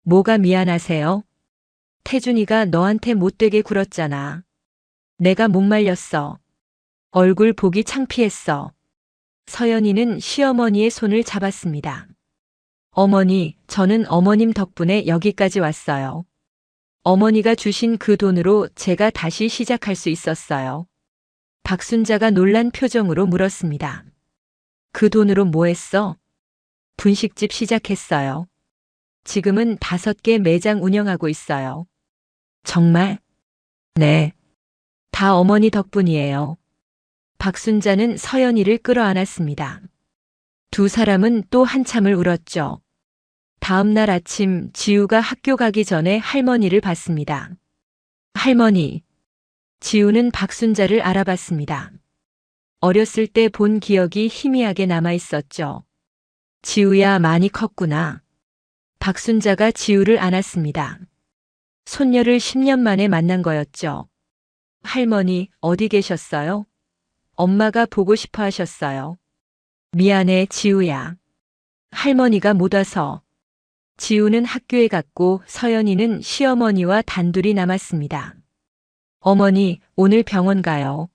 뭐가 미안하세요? 태준이가 너한테 못되게 굴었잖아. 내가 못 말렸어. 얼굴 보기 창피했어. 서연이는 시어머니의 손을 잡았습니다. 어머니, 저는 어머님 덕분에 여기까지 왔어요. 어머니가 주신 그 돈으로 제가 다시 시작할 수 있었어요. 박순자가 놀란 표정으로 물었습니다. 그 돈으로 뭐 했어? 분식집 시작했어요. 지금은 5개 매장 운영하고 있어요. 정말? 네. 다 어머니 덕분이에요. 박순자는 서연이를 끌어안았습니다. 두 사람은 또 한참을 울었죠. 다음 날 아침 지우가 학교 가기 전에 할머니를 봤습니다. 할머니. 지우는 박순자를 알아봤습니다. 어렸을 때 본 기억이 희미하게 남아 있었죠. 지우야, 많이 컸구나. 박순자가 지우를 안았습니다. 손녀를 10년 만에 만난 거였죠. 할머니, 어디 계셨어요? 엄마가 보고 싶어 하셨어요. 미안해, 지우야. 할머니가 못 와서. 지우는 학교에 갔고 서연이는 시어머니와 단둘이 남았습니다. 어머니, 오늘 병원 가요.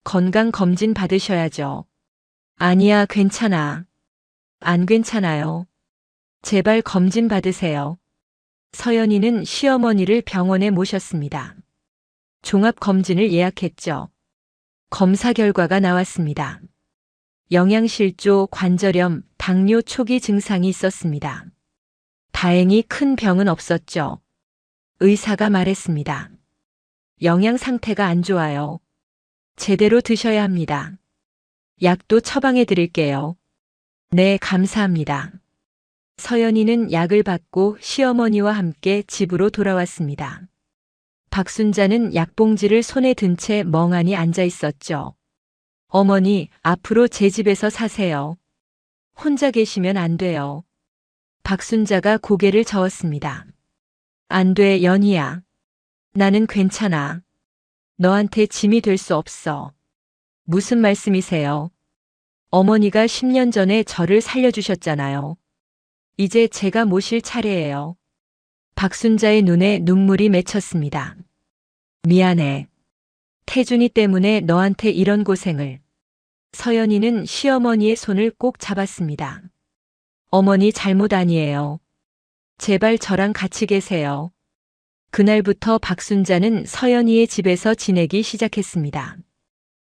건강검진 받으셔야죠. 아니야, 괜찮아. 안 괜찮아요. 제발 검진 받으세요. 서연이는 시어머니를 병원에 모셨습니다. 종합검진을 예약했죠. 검사 결과가 나왔습니다. 영양실조, 관절염, 당뇨 초기 증상이 있었습니다. 다행히 큰 병은 없었죠. 의사가 말했습니다. 영양 상태가 안 좋아요. 제대로 드셔야 합니다. 약도 처방해 드릴게요. 네, 감사합니다. 서연이는 약을 받고 시어머니와 함께 집으로 돌아왔습니다. 박순자는 약봉지를 손에 든 채 멍하니 앉아 있었죠. 어머니, 앞으로 제 집에서 사세요. 혼자 계시면 안 돼요. 박순자가 고개를 저었습니다. 안 돼, 연희야. 나는 괜찮아. 너한테 짐이 될 수 없어. 무슨 말씀이세요? 어머니가 10년 전에 저를 살려주셨잖아요. 이제 제가 모실 차례예요. 박순자의 눈에 눈물이 맺혔습니다. 미안해. 태준이 때문에 너한테 이런 고생을. 서연이는 시어머니의 손을 꼭 잡았습니다. 어머니 잘못 아니에요. 제발 저랑 같이 계세요. 그날부터 박순자는 서연이의 집에서 지내기 시작했습니다.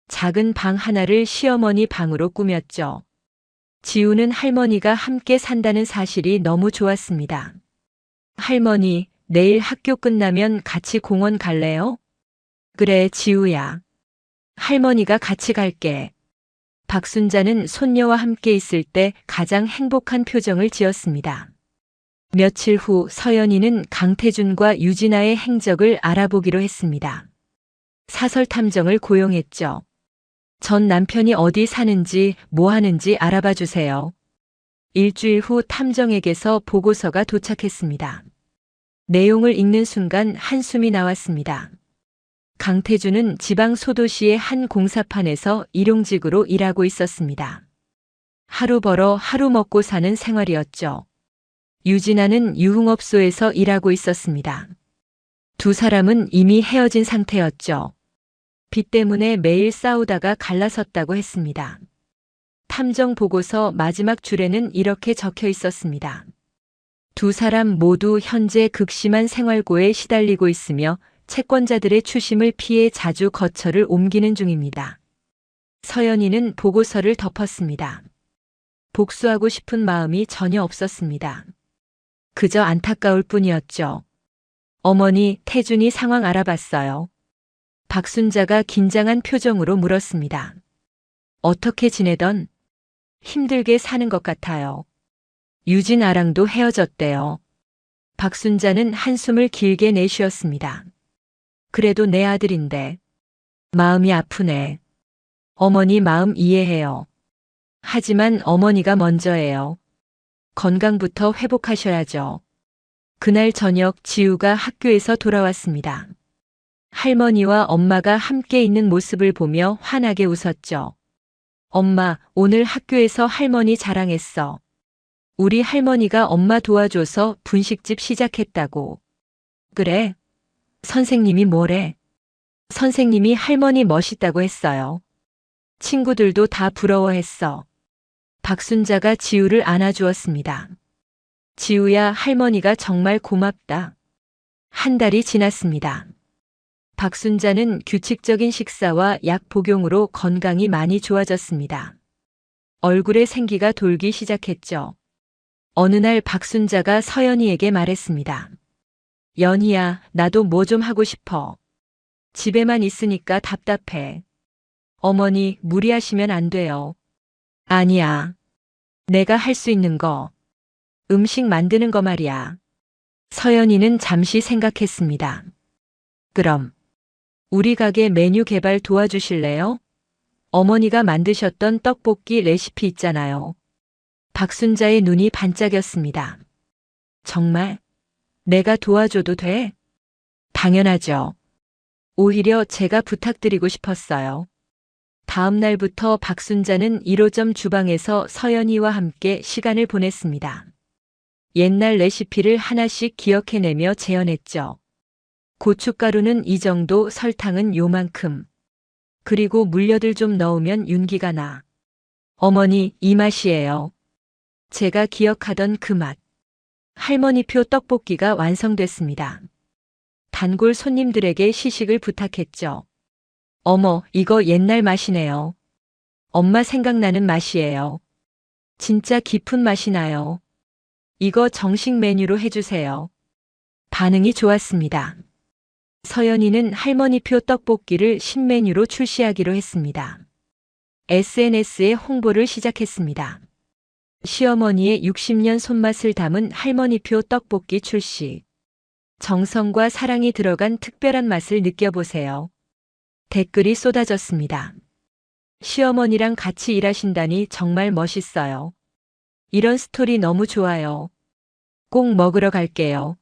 작은 방 하나를 시어머니 방으로 꾸몄죠. 지우는 할머니가 함께 산다는 사실이 너무 좋았습니다. 할머니, 내일 학교 끝나면 같이 공원 갈래요? 그래, 지우야. 할머니가 같이 갈게. 박순자는 손녀와 함께 있을 때 가장 행복한 표정을 지었습니다. 며칠 후 서연이는 강태준과 유진아의 행적을 알아보기로 했습니다. 사설 탐정을 고용했죠. 전 남편이 어디 사는지 뭐 하는지 알아봐 주세요. 일주일 후 탐정에게서 보고서가 도착했습니다. 내용을 읽는 순간 한숨이 나왔습니다. 강태준은 지방 소도시의 한 공사판에서 일용직으로 일하고 있었습니다. 하루 벌어 하루 먹고 사는 생활이었죠. 유진아는 유흥업소에서 일하고 있었습니다. 두 사람은 이미 헤어진 상태였죠. 빚 때문에 매일 싸우다가 갈라섰다고 했습니다. 탐정 보고서 마지막 줄에는 이렇게 적혀 있었습니다. 두 사람 모두 현재 극심한 생활고에 시달리고 있으며 채권자들의 추심을 피해 자주 거처를 옮기는 중입니다. 서연이는 보고서를 덮었습니다. 복수하고 싶은 마음이 전혀 없었습니다. 그저 안타까울 뿐이었죠. 어머니, 태준이 상황 알아봤어요. 박순자가 긴장한 표정으로 물었습니다. 어떻게 지내던? 힘들게 사는 것 같아요. 유진아랑도 헤어졌대요. 박순자는 한숨을 길게 내쉬었습니다. 그래도 내 아들인데. 마음이 아프네. 어머니 마음 이해해요. 하지만 어머니가 먼저예요. 건강부터 회복하셔야죠. 그날 저녁 지우가 학교에서 돌아왔습니다. 할머니와 엄마가 함께 있는 모습을 보며 환하게 웃었죠. 엄마, 오늘 학교에서 할머니 자랑했어. 우리 할머니가 엄마 도와줘서 분식집 시작했다고. 그래? 선생님이 뭐래? 선생님이 할머니 멋있다고 했어요. 친구들도 다 부러워했어. 박순자가 지우를 안아주었습니다. 지우야, 할머니가 정말 고맙다. 한 달이 지났습니다. 박순자는 규칙적인 식사와 약 복용으로 건강이 많이 좋아졌습니다. 얼굴에 생기가 돌기 시작했죠. 어느 날 박순자가 서연이에게 말했습니다. 연희야, 나도 뭐 좀 하고 싶어. 집에만 있으니까 답답해. 어머니, 무리하시면 안 돼요. 아니야. 내가 할 수 있는 거. 음식 만드는 거 말이야. 서연이는 잠시 생각했습니다. 그럼, 우리 가게 메뉴 개발 도와주실래요? 어머니가 만드셨던 떡볶이 레시피 있잖아요. 박순자의 눈이 반짝였습니다. 정말? 내가 도와줘도 돼? 당연하죠. 오히려 제가 부탁드리고 싶었어요. 다음 날부터 박순자는 1호점 주방에서 서연이와 함께 시간을 보냈습니다. 옛날 레시피를 하나씩 기억해내며 재현했죠. 고춧가루는 이 정도, 설탕은 요만큼. 그리고 물엿을 좀 넣으면 윤기가 나. 어머니, 이 맛이에요. 제가 기억하던 그 맛. 할머니표 떡볶이가 완성됐습니다. 단골 손님들에게 시식을 부탁했죠. 어머, 이거 옛날 맛이네요. 엄마 생각나는 맛이에요. 진짜 깊은 맛이 나요. 이거 정식 메뉴로 해주세요. 반응이 좋았습니다. 서연이는 할머니표 떡볶이를 신메뉴로 출시하기로 했습니다. SNS에 홍보를 시작했습니다. 시어머니의 60년 손맛을 담은 할머니표 떡볶이 출시. 정성과 사랑이 들어간 특별한 맛을 느껴보세요. 댓글이 쏟아졌습니다. 시어머니랑 같이 일하신다니 정말 멋있어요. 이런 스토리 너무 좋아요. 꼭 먹으러 갈게요.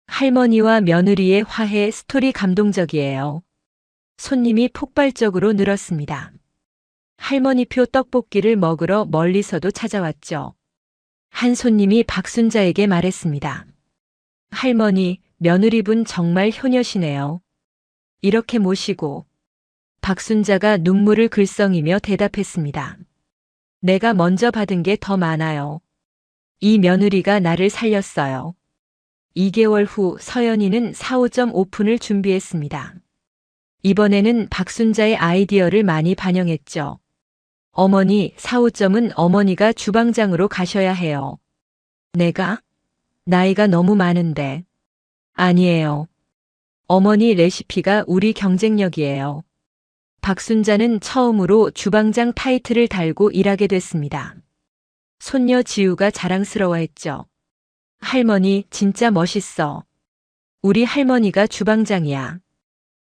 할머니와 며느리의 화해 스토리 감동적이에요. 손님이 폭발적으로 늘었습니다. 할머니표 떡볶이를 먹으러 멀리서도 찾아왔죠. 한 손님이 박순자에게 말했습니다. 할머니, 며느리분 정말 효녀시네요. 이렇게 모시고. 박순자가 눈물을 글썽이며 대답했습니다. 내가 먼저 받은 게 더 많아요. 이 며느리가 나를 살렸어요. 2개월 후 서연이는 4호점 오픈을 준비했습니다. 이번에는 박순자의 아이디어를 많이 반영했죠. 어머니, 4호점은 어머니가 주방장으로 가셔야 해요. 내가? 나이가 너무 많은데. 아니에요. 어머니 레시피가 우리 경쟁력이에요. 박순자는 처음으로 주방장 타이틀을 달고 일하게 됐습니다. 손녀 지우가 자랑스러워했죠. 할머니, 진짜 멋있어. 우리 할머니가 주방장이야.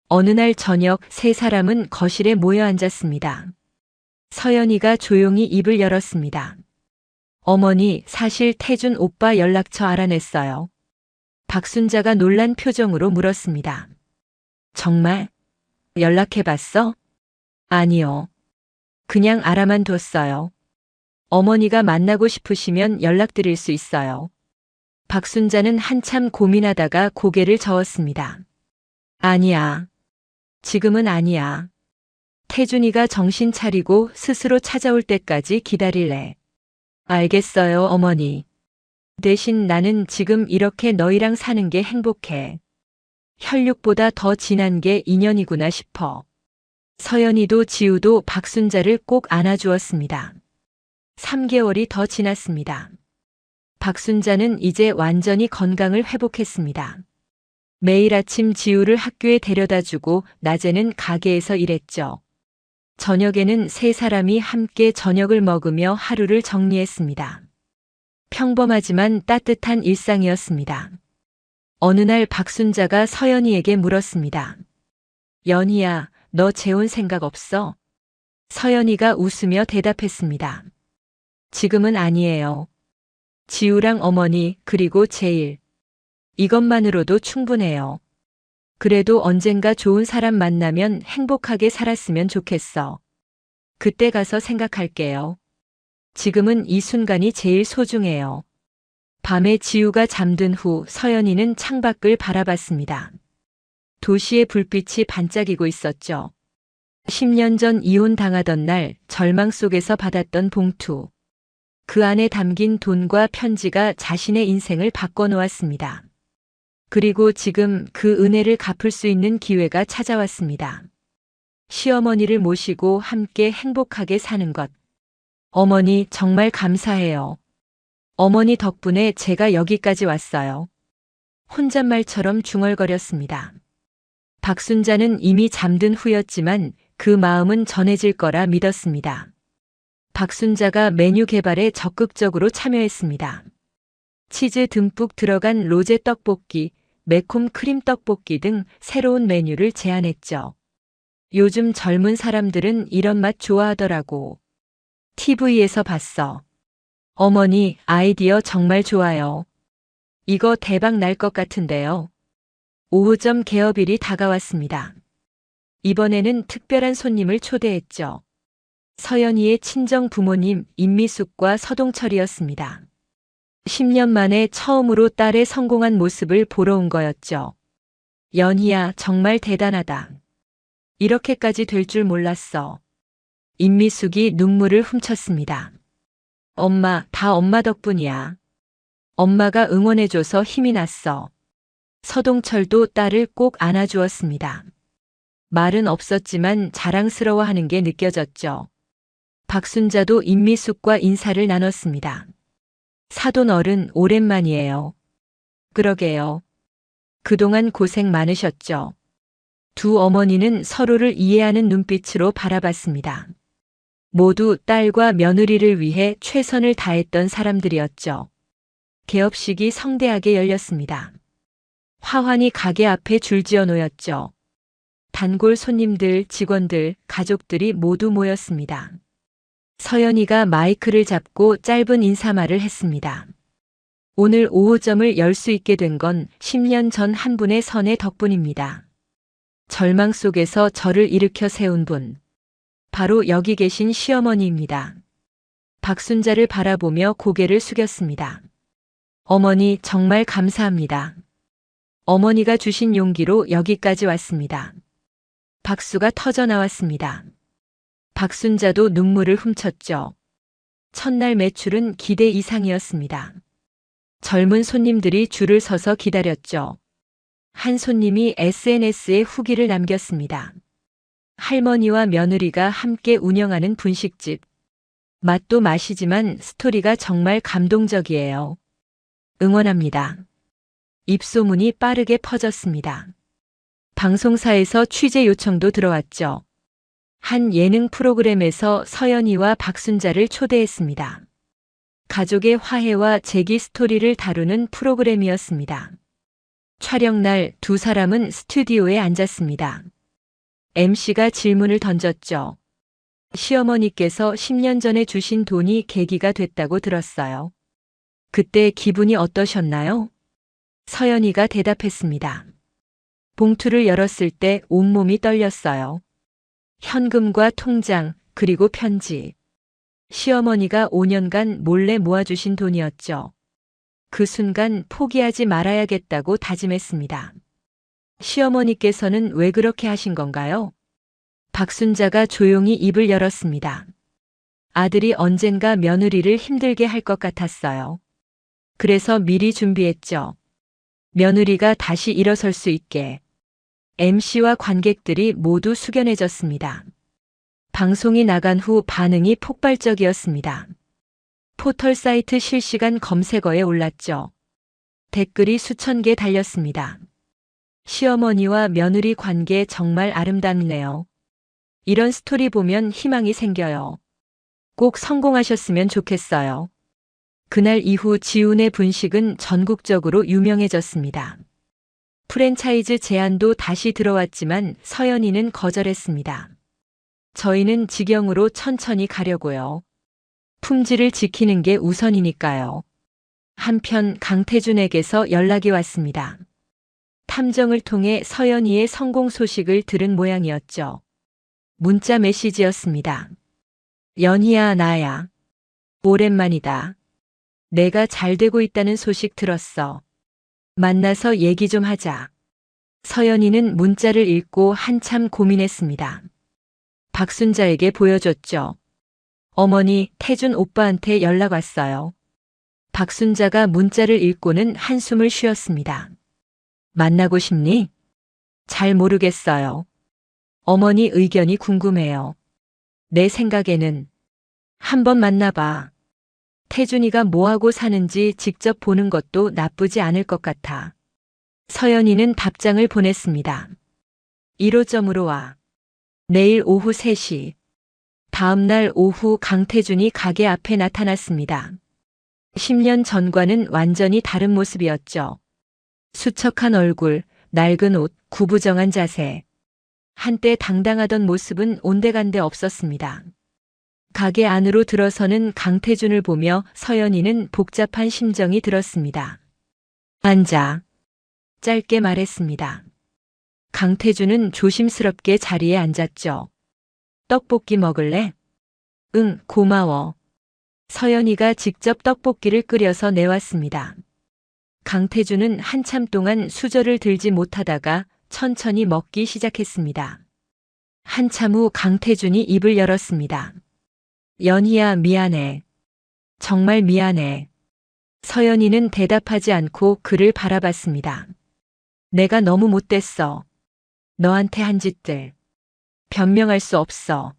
어느 날 저녁 세 사람은 거실에 모여 앉았습니다. 서연이가 조용히 입을 열었습니다. 어머니, 사실 태준 오빠 연락처 알아냈어요. 박순자가 놀란 표정으로 물었습니다. 정말? 연락해봤어? 아니요. 그냥 알아만 뒀어요. 어머니가 만나고 싶으시면 연락드릴 수 있어요. 박순자는 한참 고민하다가 고개를 저었습니다. 아니야. 지금은 아니야. 태준이가 정신 차리고 스스로 찾아올 때까지 기다릴래. 알겠어요, 어머니. 대신 나는 지금 이렇게 너희랑 사는 게 행복해. 혈육보다 더 진한 게 인연이구나 싶어. 서연이도 지우도 박순자를 꼭 안아주었습니다. 3개월이 더 지났습니다. 박순자는 이제 완전히 건강을 회복했습니다. 매일 아침 지우를 학교에 데려다주고 낮에는 가게에서 일했죠. 저녁에는 세 사람이 함께 저녁을 먹으며 하루를 정리했습니다. 평범하지만 따뜻한 일상이었습니다. 어느 날 박순자가 서연이에게 물었습니다. 연희야, 너 재혼 생각 없어? 서연이가 웃으며 대답했습니다. 지금은 아니에요. 지우랑 어머니 그리고 제일. 이것만으로도 충분해요. 그래도 언젠가 좋은 사람 만나면 행복하게 살았으면 좋겠어. 그때 가서 생각할게요. 지금은 이 순간이 제일 소중해요. 밤에 지우가 잠든 후 서연이는 창밖을 바라봤습니다. 도시의 불빛이 반짝이고 있었죠. 10년 전 이혼당하던 날 절망 속에서 받았던 봉투. 그 안에 담긴 돈과 편지가 자신의 인생을 바꿔놓았습니다. 그리고 지금 그 은혜를 갚을 수 있는 기회가 찾아왔습니다. 시어머니를 모시고 함께 행복하게 사는 것. 어머니 정말 감사해요. 어머니 덕분에 제가 여기까지 왔어요. 혼잣말처럼 중얼거렸습니다. 박순자는 이미 잠든 후였지만 그 마음은 전해질 거라 믿었습니다. 박순자가 메뉴 개발에 적극적으로 참여했습니다. 치즈 듬뿍 들어간 로제 떡볶이, 매콤 크림 떡볶이 등 새로운 메뉴를 제안했죠. 요즘 젊은 사람들은 이런 맛 좋아하더라고. TV에서 봤어. 어머니, 아이디어 정말 좋아요. 이거 대박 날 것 같은데요. 오후점 개업일이 다가왔습니다. 이번에는 특별한 손님을 초대했죠. 서연이의 친정 부모님 임미숙과 서동철이었습니다. 10년 만에 처음으로 딸의 성공한 모습을 보러 온 거였죠. 연희야, 정말 대단하다. 이렇게까지 될 줄 몰랐어. 임미숙이 눈물을 훔쳤습니다. 엄마, 다 엄마 덕분이야. 엄마가 응원해줘서 힘이 났어. 서동철도 딸을 꼭 안아주었습니다. 말은 없었지만 자랑스러워하는 게 느껴졌죠. 박순자도 임미숙과 인사를 나눴습니다. 사돈 어른 오랜만이에요. 그러게요. 그동안 고생 많으셨죠. 두 어머니는 서로를 이해하는 눈빛으로 바라봤습니다. 모두 딸과 며느리를 위해 최선을 다했던 사람들이었죠. 개업식이 성대하게 열렸습니다. 화환이 가게 앞에 줄지어 놓였죠. 단골 손님들, 직원들, 가족들이 모두 모였습니다. 서연이가 마이크를 잡고 짧은 인사말을 했습니다. 오늘 오호점을 열 수 있게 된 건 10년 전 한 분의 선의 덕분입니다. 절망 속에서 저를 일으켜 세운 분. 바로 여기 계신 시어머니입니다. 박순자를 바라보며 고개를 숙였습니다. 어머니, 정말 감사합니다. 어머니가 주신 용기로 여기까지 왔습니다. 박수가 터져 나왔습니다. 박순자도 눈물을 훔쳤죠. 첫날 매출은 기대 이상이었습니다. 젊은 손님들이 줄을 서서 기다렸죠. 한 손님이 SNS에 후기를 남겼습니다. 할머니와 며느리가 함께 운영하는 분식집. 맛도 맛이지만 스토리가 정말 감동적이에요. 응원합니다. 입소문이 빠르게 퍼졌습니다. 방송사에서 취재 요청도 들어왔죠. 한 예능 프로그램에서 서연이와 박순자를 초대했습니다. 가족의 화해와 재기 스토리를 다루는 프로그램이었습니다. 촬영날 두 사람은 스튜디오에 앉았습니다. MC가 질문을 던졌죠. 시어머니께서 10년 전에 주신 돈이 계기가 됐다고 들었어요. 그때 기분이 어떠셨나요? 서연이가 대답했습니다. 봉투를 열었을 때 온몸이 떨렸어요. 현금과 통장, 그리고 편지. 시어머니가 5년간 몰래 모아주신 돈이었죠. 그 순간 포기하지 말아야겠다고 다짐했습니다. 시어머니께서는 왜 그렇게 하신 건가요? 박순자가 조용히 입을 열었습니다. 아들이 언젠가 며느리를 힘들게 할 것 같았어요. 그래서 미리 준비했죠. 며느리가 다시 일어설 수 있게. MC와 관객들이 모두 숙연해졌습니다. 방송이 나간 후 반응이 폭발적이었습니다. 포털 사이트 실시간 검색어에 올랐죠. 댓글이 수천 개 달렸습니다. 시어머니와 며느리 관계 정말 아름답네요. 이런 스토리 보면 희망이 생겨요. 꼭 성공하셨으면 좋겠어요. 그날 이후 지훈의 분식은 전국적으로 유명해졌습니다. 프랜차이즈 제안도 다시 들어왔지만 서연이는 거절했습니다. 저희는 직영으로 천천히 가려고요. 품질을 지키는 게 우선이니까요. 한편 강태준에게서 연락이 왔습니다. 탐정을 통해 서연이의 성공 소식을 들은 모양이었죠. 문자 메시지였습니다. 연희야, 나야. 오랜만이다. 내가 잘 되고 있다는 소식 들었어. 만나서 얘기 좀 하자. 서연이는 문자를 읽고 한참 고민했습니다. 박순자에게 보여줬죠. 어머니, 태준 오빠한테 연락 왔어요. 박순자가 문자를 읽고는 한숨을 쉬었습니다. 만나고 싶니? 잘 모르겠어요. 어머니 의견이 궁금해요. 내 생각에는 한번 만나봐. 태준이가 뭐하고 사는지 직접 보는 것도 나쁘지 않을 것 같아. 서연이는 답장을 보냈습니다. 1호점으로 와. 내일 오후 3시. 다음 날 오후 강태준이 가게 앞에 나타났습니다. 10년 전과는 완전히 다른 모습이었죠. 수척한 얼굴, 낡은 옷, 구부정한 자세. 한때 당당하던 모습은 온데간데 없었습니다. 가게 안으로 들어서는 강태준을 보며 서연이는 복잡한 심정이 들었습니다. 앉아. 짧게 말했습니다. 강태준은 조심스럽게 자리에 앉았죠. 떡볶이 먹을래? 응, 고마워. 서연이가 직접 떡볶이를 끓여서 내왔습니다. 강태준은 한참 동안 수저를 들지 못하다가 천천히 먹기 시작했습니다. 한참 후 강태준이 입을 열었습니다. 연희야, 미안해. 정말 미안해. 서연이는 대답하지 않고 그를 바라봤습니다. 내가 너무 못됐어. 너한테 한 짓들. 변명할 수 없어.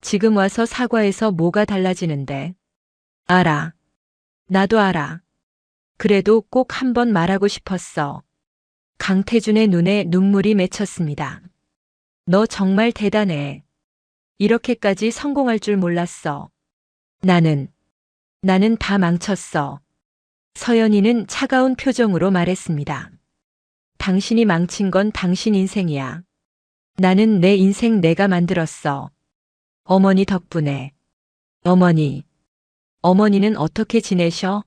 지금 와서 사과해서 뭐가 달라지는데. 알아. 나도 알아. 그래도 꼭 한번 말하고 싶었어. 강태준의 눈에 눈물이 맺혔습니다. 너 정말 대단해. 이렇게까지 성공할 줄 몰랐어. 나는 다 망쳤어. 서연이는 차가운 표정으로 말했습니다. 당신이 망친 건 당신 인생이야. 나는 내 인생 내가 만들었어. 어머니 덕분에. 어머니는 어떻게 지내셔?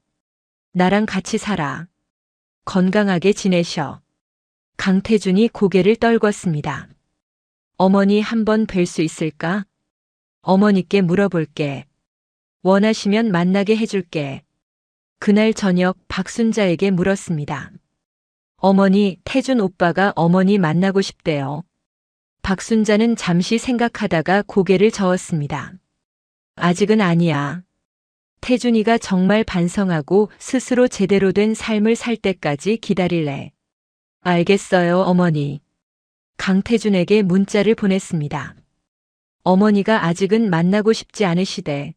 나랑 같이 살아. 건강하게 지내셔. 강태준이 고개를 떨궜습니다. 어머니 한번 뵐 수 있을까? 어머니께 물어볼게. 원하시면 만나게 해줄게. 그날 저녁 박순자에게 물었습니다. 어머니, 태준 오빠가 어머니 만나고 싶대요. 박순자는 잠시 생각하다가 고개를 저었습니다. 아직은 아니야. 태준이가 정말 반성하고 스스로 제대로 된 삶을 살 때까지 기다릴래. 알겠어요, 어머니. 강태준에게 문자를 보냈습니다. 어머니가 아직은 만나고 싶지 않으시대.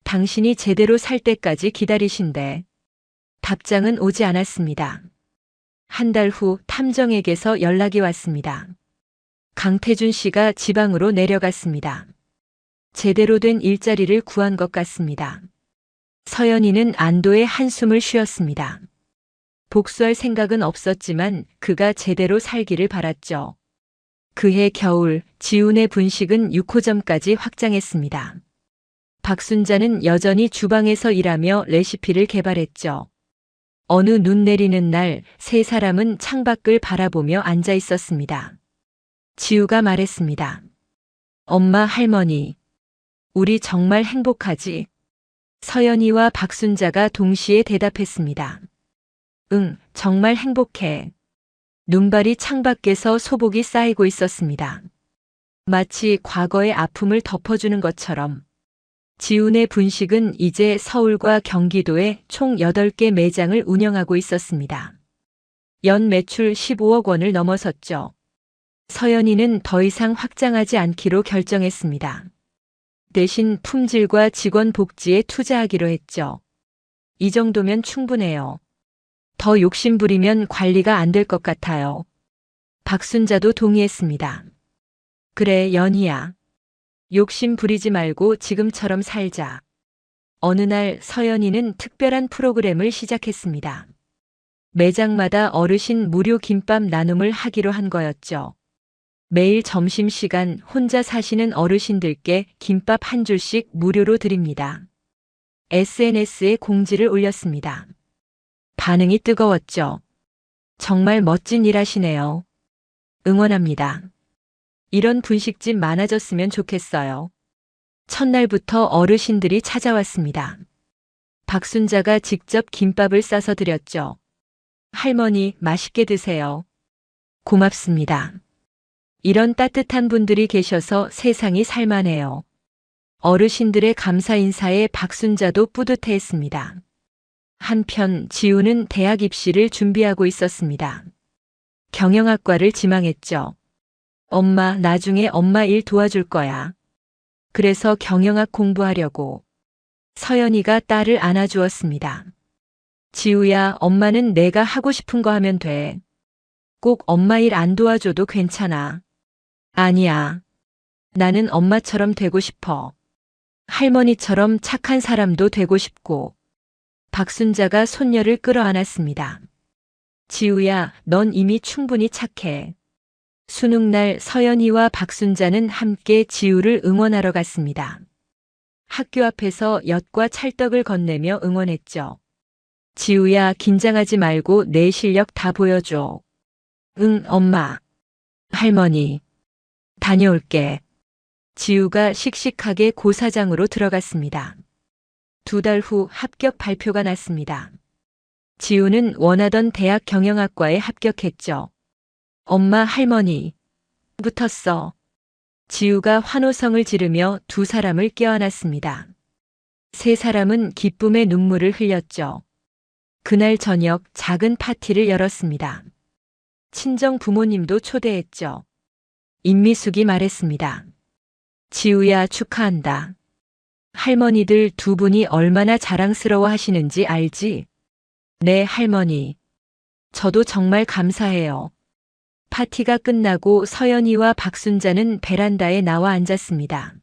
당신이 제대로 살 때까지 기다리신대. 답장은 오지 않았습니다. 한 달 후 탐정에게서 연락이 왔습니다. 강태준 씨가 지방으로 내려갔습니다. 제대로 된 일자리를 구한 것 같습니다. 서연이는 안도의 한숨을 쉬었습니다. 복수할 생각은 없었지만 그가 제대로 살기를 바랐죠. 그해 겨울 지훈의 분식은 6호점까지 확장했습니다. 박순자는 여전히 주방에서 일하며 레시피를 개발했죠. 어느 눈 내리는 날 세 사람은 창밖을 바라보며 앉아 있었습니다. 지우가 말했습니다. 엄마, 할머니, 우리 정말 행복하지? 서연이와 박순자가 동시에 대답했습니다. 응, 정말 행복해. 눈발이 창밖에서 소복이 쌓이고 있었습니다. 마치 과거의 아픔을 덮어주는 것처럼. 지훈의 분식은 이제 서울과 경기도에 총 8개 매장을 운영하고 있었습니다. 연 매출 15억 원을 넘어섰죠. 서연이는 더 이상 확장하지 않기로 결정했습니다. 대신 품질과 직원 복지에 투자하기로 했죠. 이 정도면 충분해요. 더 욕심부리면 관리가 안 될 것 같아요. 박순자도 동의했습니다. 그래, 연희야. 욕심 부리지 말고 지금처럼 살자. 어느 날 서연이는 특별한 프로그램을 시작했습니다. 매장마다 어르신 무료 김밥 나눔을 하기로 한 거였죠. 매일 점심시간 혼자 사시는 어르신들께 김밥 한 줄씩 무료로 드립니다. SNS에 공지를 올렸습니다. 반응이 뜨거웠죠. 정말 멋진 일 하시네요. 응원합니다. 이런 분식집 많아졌으면 좋겠어요. 첫날부터 어르신들이 찾아왔습니다. 박순자가 직접 김밥을 싸서 드렸죠. 할머니, 맛있게 드세요. 고맙습니다. 이런 따뜻한 분들이 계셔서 세상이 살만해요. 어르신들의 감사 인사에 박순자도 뿌듯해했습니다. 한편 지우는 대학 입시를 준비하고 있었습니다. 경영학과를 지망했죠. 엄마, 나중에 엄마 일 도와줄 거야. 그래서 경영학 공부하려고. 서연이가 딸을 안아주었습니다. 지우야, 엄마는 내가 하고 싶은 거 하면 돼. 꼭 엄마 일 안 도와줘도 괜찮아. 아니야. 나는 엄마처럼 되고 싶어. 할머니처럼 착한 사람도 되고 싶고. 박순자가 손녀를 끌어안았습니다. 지우야, 넌 이미 충분히 착해. 수능날 서연이와 박순자는 함께 지우를 응원하러 갔습니다. 학교 앞에서 엿과 찰떡을 건네며 응원했죠. 지우야, 긴장하지 말고 내 실력 다 보여줘. 응, 엄마. 할머니. 다녀올게. 지우가 씩씩하게 고사장으로 들어갔습니다. 2달 후 합격 발표가 났습니다. 지우는 원하던 대학 경영학과에 합격했죠. 엄마, 할머니. 붙었어. 지우가 환호성을 지르며 2사람을 껴안았습니다. 3사람은 기쁨의 눈물을 흘렸죠. 그날 저녁 작은 파티를 열었습니다. 친정 부모님도 초대했죠. 임미숙이 말했습니다. 지우야, 축하한다. 할머니들 2분이 얼마나 자랑스러워 하시는지 알지? 네, 할머니. 저도 정말 감사해요. 파티가 끝나고 서연이와 박순자는 베란다에 나와 앉았습니다.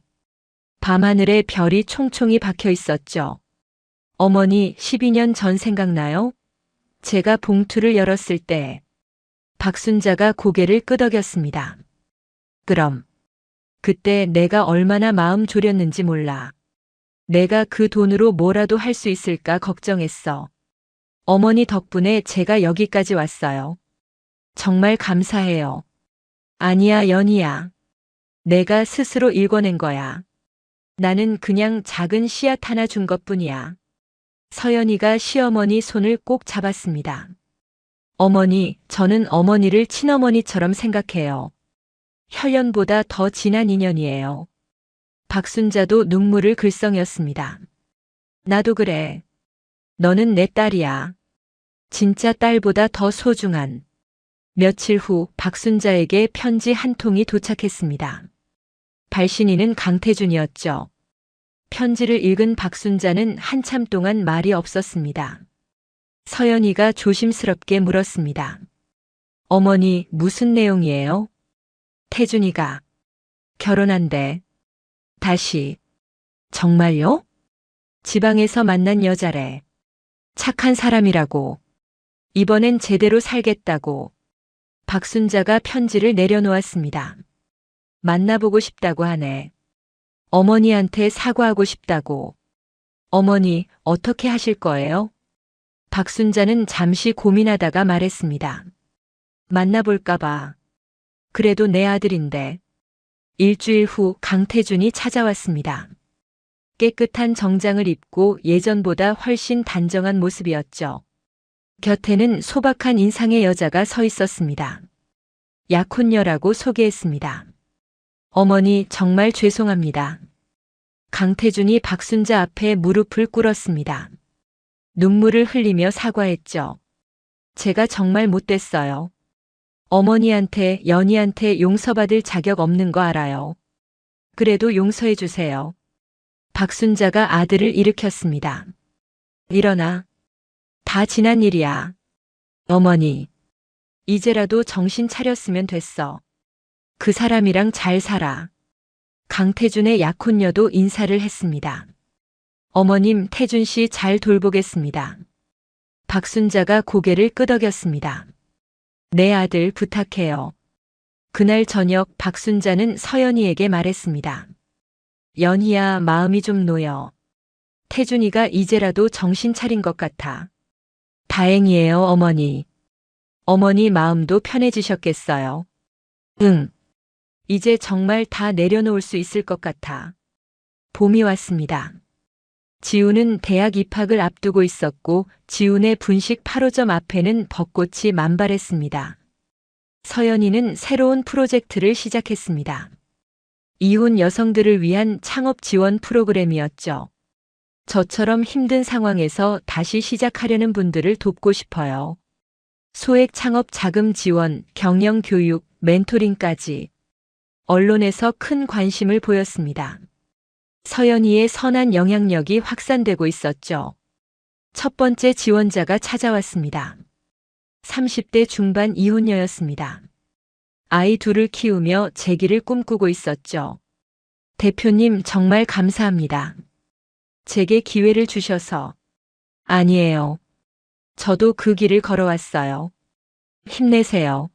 밤하늘에 별이 총총히 박혀 있었죠. 어머니, 12년 전 생각나요? 제가 봉투를 열었을 때 박순자가 고개를 끄덕였습니다. 그럼 그때 내가 얼마나 마음 졸였는지 몰라. 내가 그 돈으로 뭐라도 할 수 있을까 걱정했어. 어머니 덕분에 제가 여기까지 왔어요. 정말 감사해요. 아니야, 연희야. 내가 스스로 읽어낸 거야. 나는 그냥 작은 씨앗 하나 준 것뿐이야. 서연이가 시어머니 손을 꼭 잡았습니다. 어머니, 저는 어머니를 친어머니처럼 생각해요. 혈연보다 더 진한 인연이에요. 박순자도 눈물을 글썽였습니다. 나도 그래. 너는 내 딸이야. 진짜 딸보다 더 소중한. 며칠 후 박순자에게 편지 한 통이 도착했습니다. 발신인은 강태준이었죠. 편지를 읽은 박순자는 한참 동안 말이 없었습니다. 서연이가 조심스럽게 물었습니다. 어머니, 무슨 내용이에요? 태준이가 결혼한대. 다시. 정말요? 지방에서 만난 여자래. 착한 사람이라고. 이번엔 제대로 살겠다고. 박순자가 편지를 내려놓았습니다. 만나보고 싶다고 하네. 어머니한테 사과하고 싶다고. 어머니, 어떻게 하실 거예요? 박순자는 잠시 고민하다가 말했습니다. 만나볼까봐. 그래도 내 아들인데. 일주일 후 강태준이 찾아왔습니다. 깨끗한 정장을 입고 예전보다 훨씬 단정한 모습이었죠. 곁에는 소박한 인상의 여자가 서 있었습니다. 약혼녀라고 소개했습니다. 어머니, 정말 죄송합니다. 강태준이 박순자 앞에 무릎을 꿇었습니다. 눈물을 흘리며 사과했죠. 제가 정말 못됐어요. 어머니한테, 연희한테 용서받을 자격 없는 거 알아요. 그래도 용서해 주세요. 박순자가 아들을 일으켰습니다. 일어나. 다 지난 일이야. 어머니. 이제라도 정신 차렸으면 됐어. 그 사람이랑 잘 살아. 강태준의 약혼녀도 인사를 했습니다. 어머님, 태준 씨 잘 돌보겠습니다. 박순자가 고개를 끄덕였습니다. 내 아들 부탁해요. 그날 저녁 박순자는 서연이에게 말했습니다. 연희야, 마음이 좀 놓여. 태준이가 이제라도 정신 차린 것 같아. 다행이에요, 어머니. 어머니 마음도 편해지셨겠어요. 응. 이제 정말 다 내려놓을 수 있을 것 같아. 봄이 왔습니다. 지우는 대학 입학을 앞두고 있었고 지훈의 분식 8호점 앞에는 벚꽃이 만발했습니다. 서연이는 새로운 프로젝트를 시작했습니다. 이혼 여성들을 위한 창업 지원 프로그램이었죠. 저처럼 힘든 상황에서 다시 시작하려는 분들을 돕고 싶어요. 소액 창업 자금 지원, 경영 교육, 멘토링까지. 언론에서 큰 관심을 보였습니다. 서연이의 선한 영향력이 확산되고 있었죠. 첫 번째 지원자가 찾아왔습니다. 30대 중반 이혼녀였습니다. 아이 둘을 키우며 재기를 꿈꾸고 있었죠. 대표님 정말 감사합니다. 제게 기회를 주셔서. 아니에요. 저도 그 길을 걸어왔어요. 힘내세요.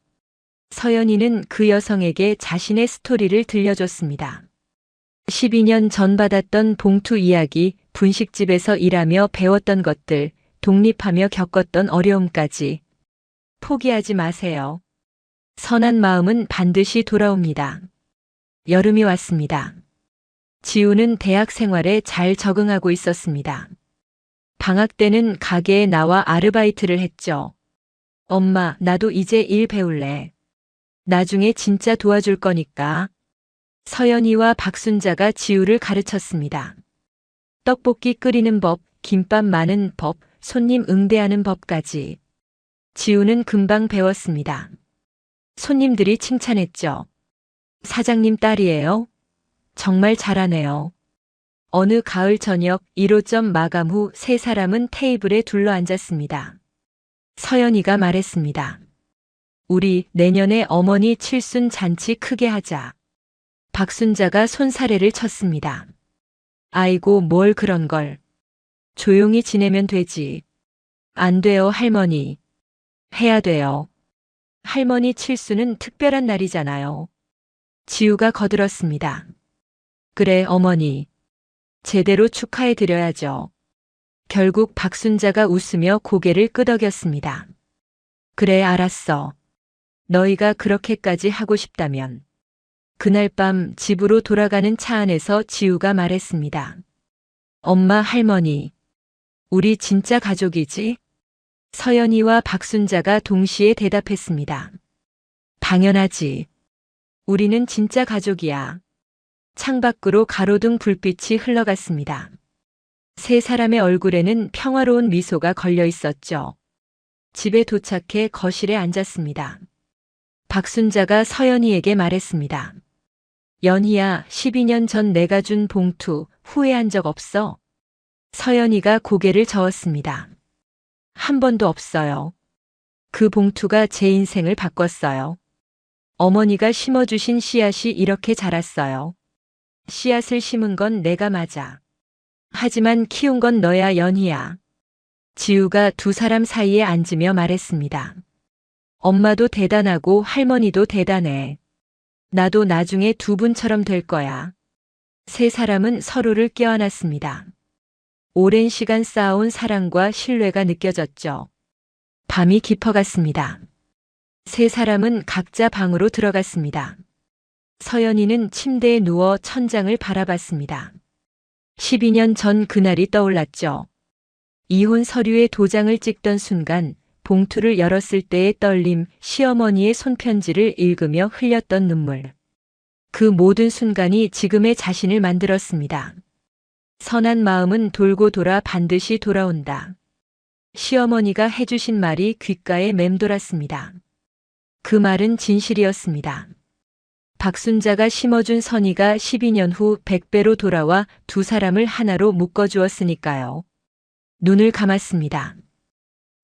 서연이는 그 여성에게 자신의 스토리를 들려줬습니다. 12년 전 받았던 봉투 이야기, 분식집에서 일하며 배웠던 것들, 독립하며 겪었던 어려움까지. 포기하지 마세요. 선한 마음은 반드시 돌아옵니다. 여름이 왔습니다. 지우는 대학 생활에 잘 적응하고 있었습니다. 방학 때는 가게에 나와 아르바이트를 했죠. 엄마, 나도 이제 일 배울래. 나중에 진짜 도와줄 거니까. 서연이와 박순자가 지우를 가르쳤습니다. 떡볶이 끓이는 법, 김밥 마는 법, 손님 응대하는 법까지. 지우는 금방 배웠습니다. 손님들이 칭찬했죠. 사장님 딸이에요? 정말 잘하네요. 어느 가을 저녁 1호점 마감 후 세 사람은 테이블에 둘러앉았습니다. 서연이가 말했습니다. 우리 내년에 어머니 칠순 잔치 크게 하자. 박순자가 손사래를 쳤습니다. 아이고 뭘 그런 걸. 조용히 지내면 되지. 안 돼요 할머니. 해야 돼요. 할머니 칠순은 특별한 날이잖아요. 지우가 거들었습니다. 그래 어머니. 제대로 축하해 드려야죠. 결국 박순자가 웃으며 고개를 끄덕였습니다. 그래 알았어. 너희가 그렇게까지 하고 싶다면. 그날 밤 집으로 돌아가는 차 안에서 지우가 말했습니다. 엄마 할머니. 우리 진짜 가족이지? 서연이와 박순자가 동시에 대답했습니다. 당연하지. 우리는 진짜 가족이야. 창밖으로 가로등 불빛이 흘러갔습니다. 세 사람의 얼굴에는 평화로운 미소가 걸려 있었죠. 집에 도착해 거실에 앉았습니다. 박순자가 서연이에게 말했습니다. 연희야, 12년 전 내가 준 봉투 후회한 적 없어? 서연이가 고개를 저었습니다. 한 번도 없어요. 그 봉투가 제 인생을 바꿨어요. 어머니가 심어주신 씨앗이 이렇게 자랐어요. 씨앗을 심은 건 내가 맞아. 하지만 키운 건 너야 연희야. 지우가 두 사람 사이에 앉으며 말했습니다. 엄마도 대단하고 할머니도 대단해. 나도 나중에 두 분처럼 될 거야. 세 사람은 서로를 껴안았습니다. 오랜 시간 쌓아온 사랑과 신뢰가 느껴졌죠. 밤이 깊어갔습니다. 세 사람은 각자 방으로 들어갔습니다. 서연이는 침대에 누워 천장을 바라봤습니다. 12년 전 그날이 떠올랐죠. 이혼 서류에 도장을 찍던 순간 봉투를 열었을 때의 떨림, 시어머니의 손편지를 읽으며 흘렸던 눈물. 그 모든 순간이 지금의 자신을 만들었습니다. 선한 마음은 돌고 돌아 반드시 돌아온다. 시어머니가 해주신 말이 귓가에 맴돌았습니다. 그 말은 진실이었습니다. 박순자가 심어준 선의가 12년 후 100배로 돌아와 두 사람을 하나로 묶어주었으니까요. 눈을 감았습니다.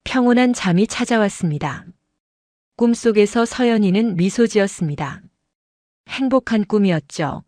평온한 잠이 찾아왔습니다. 꿈속에서 서연이는 미소 지었습니다. 행복한 꿈이었죠.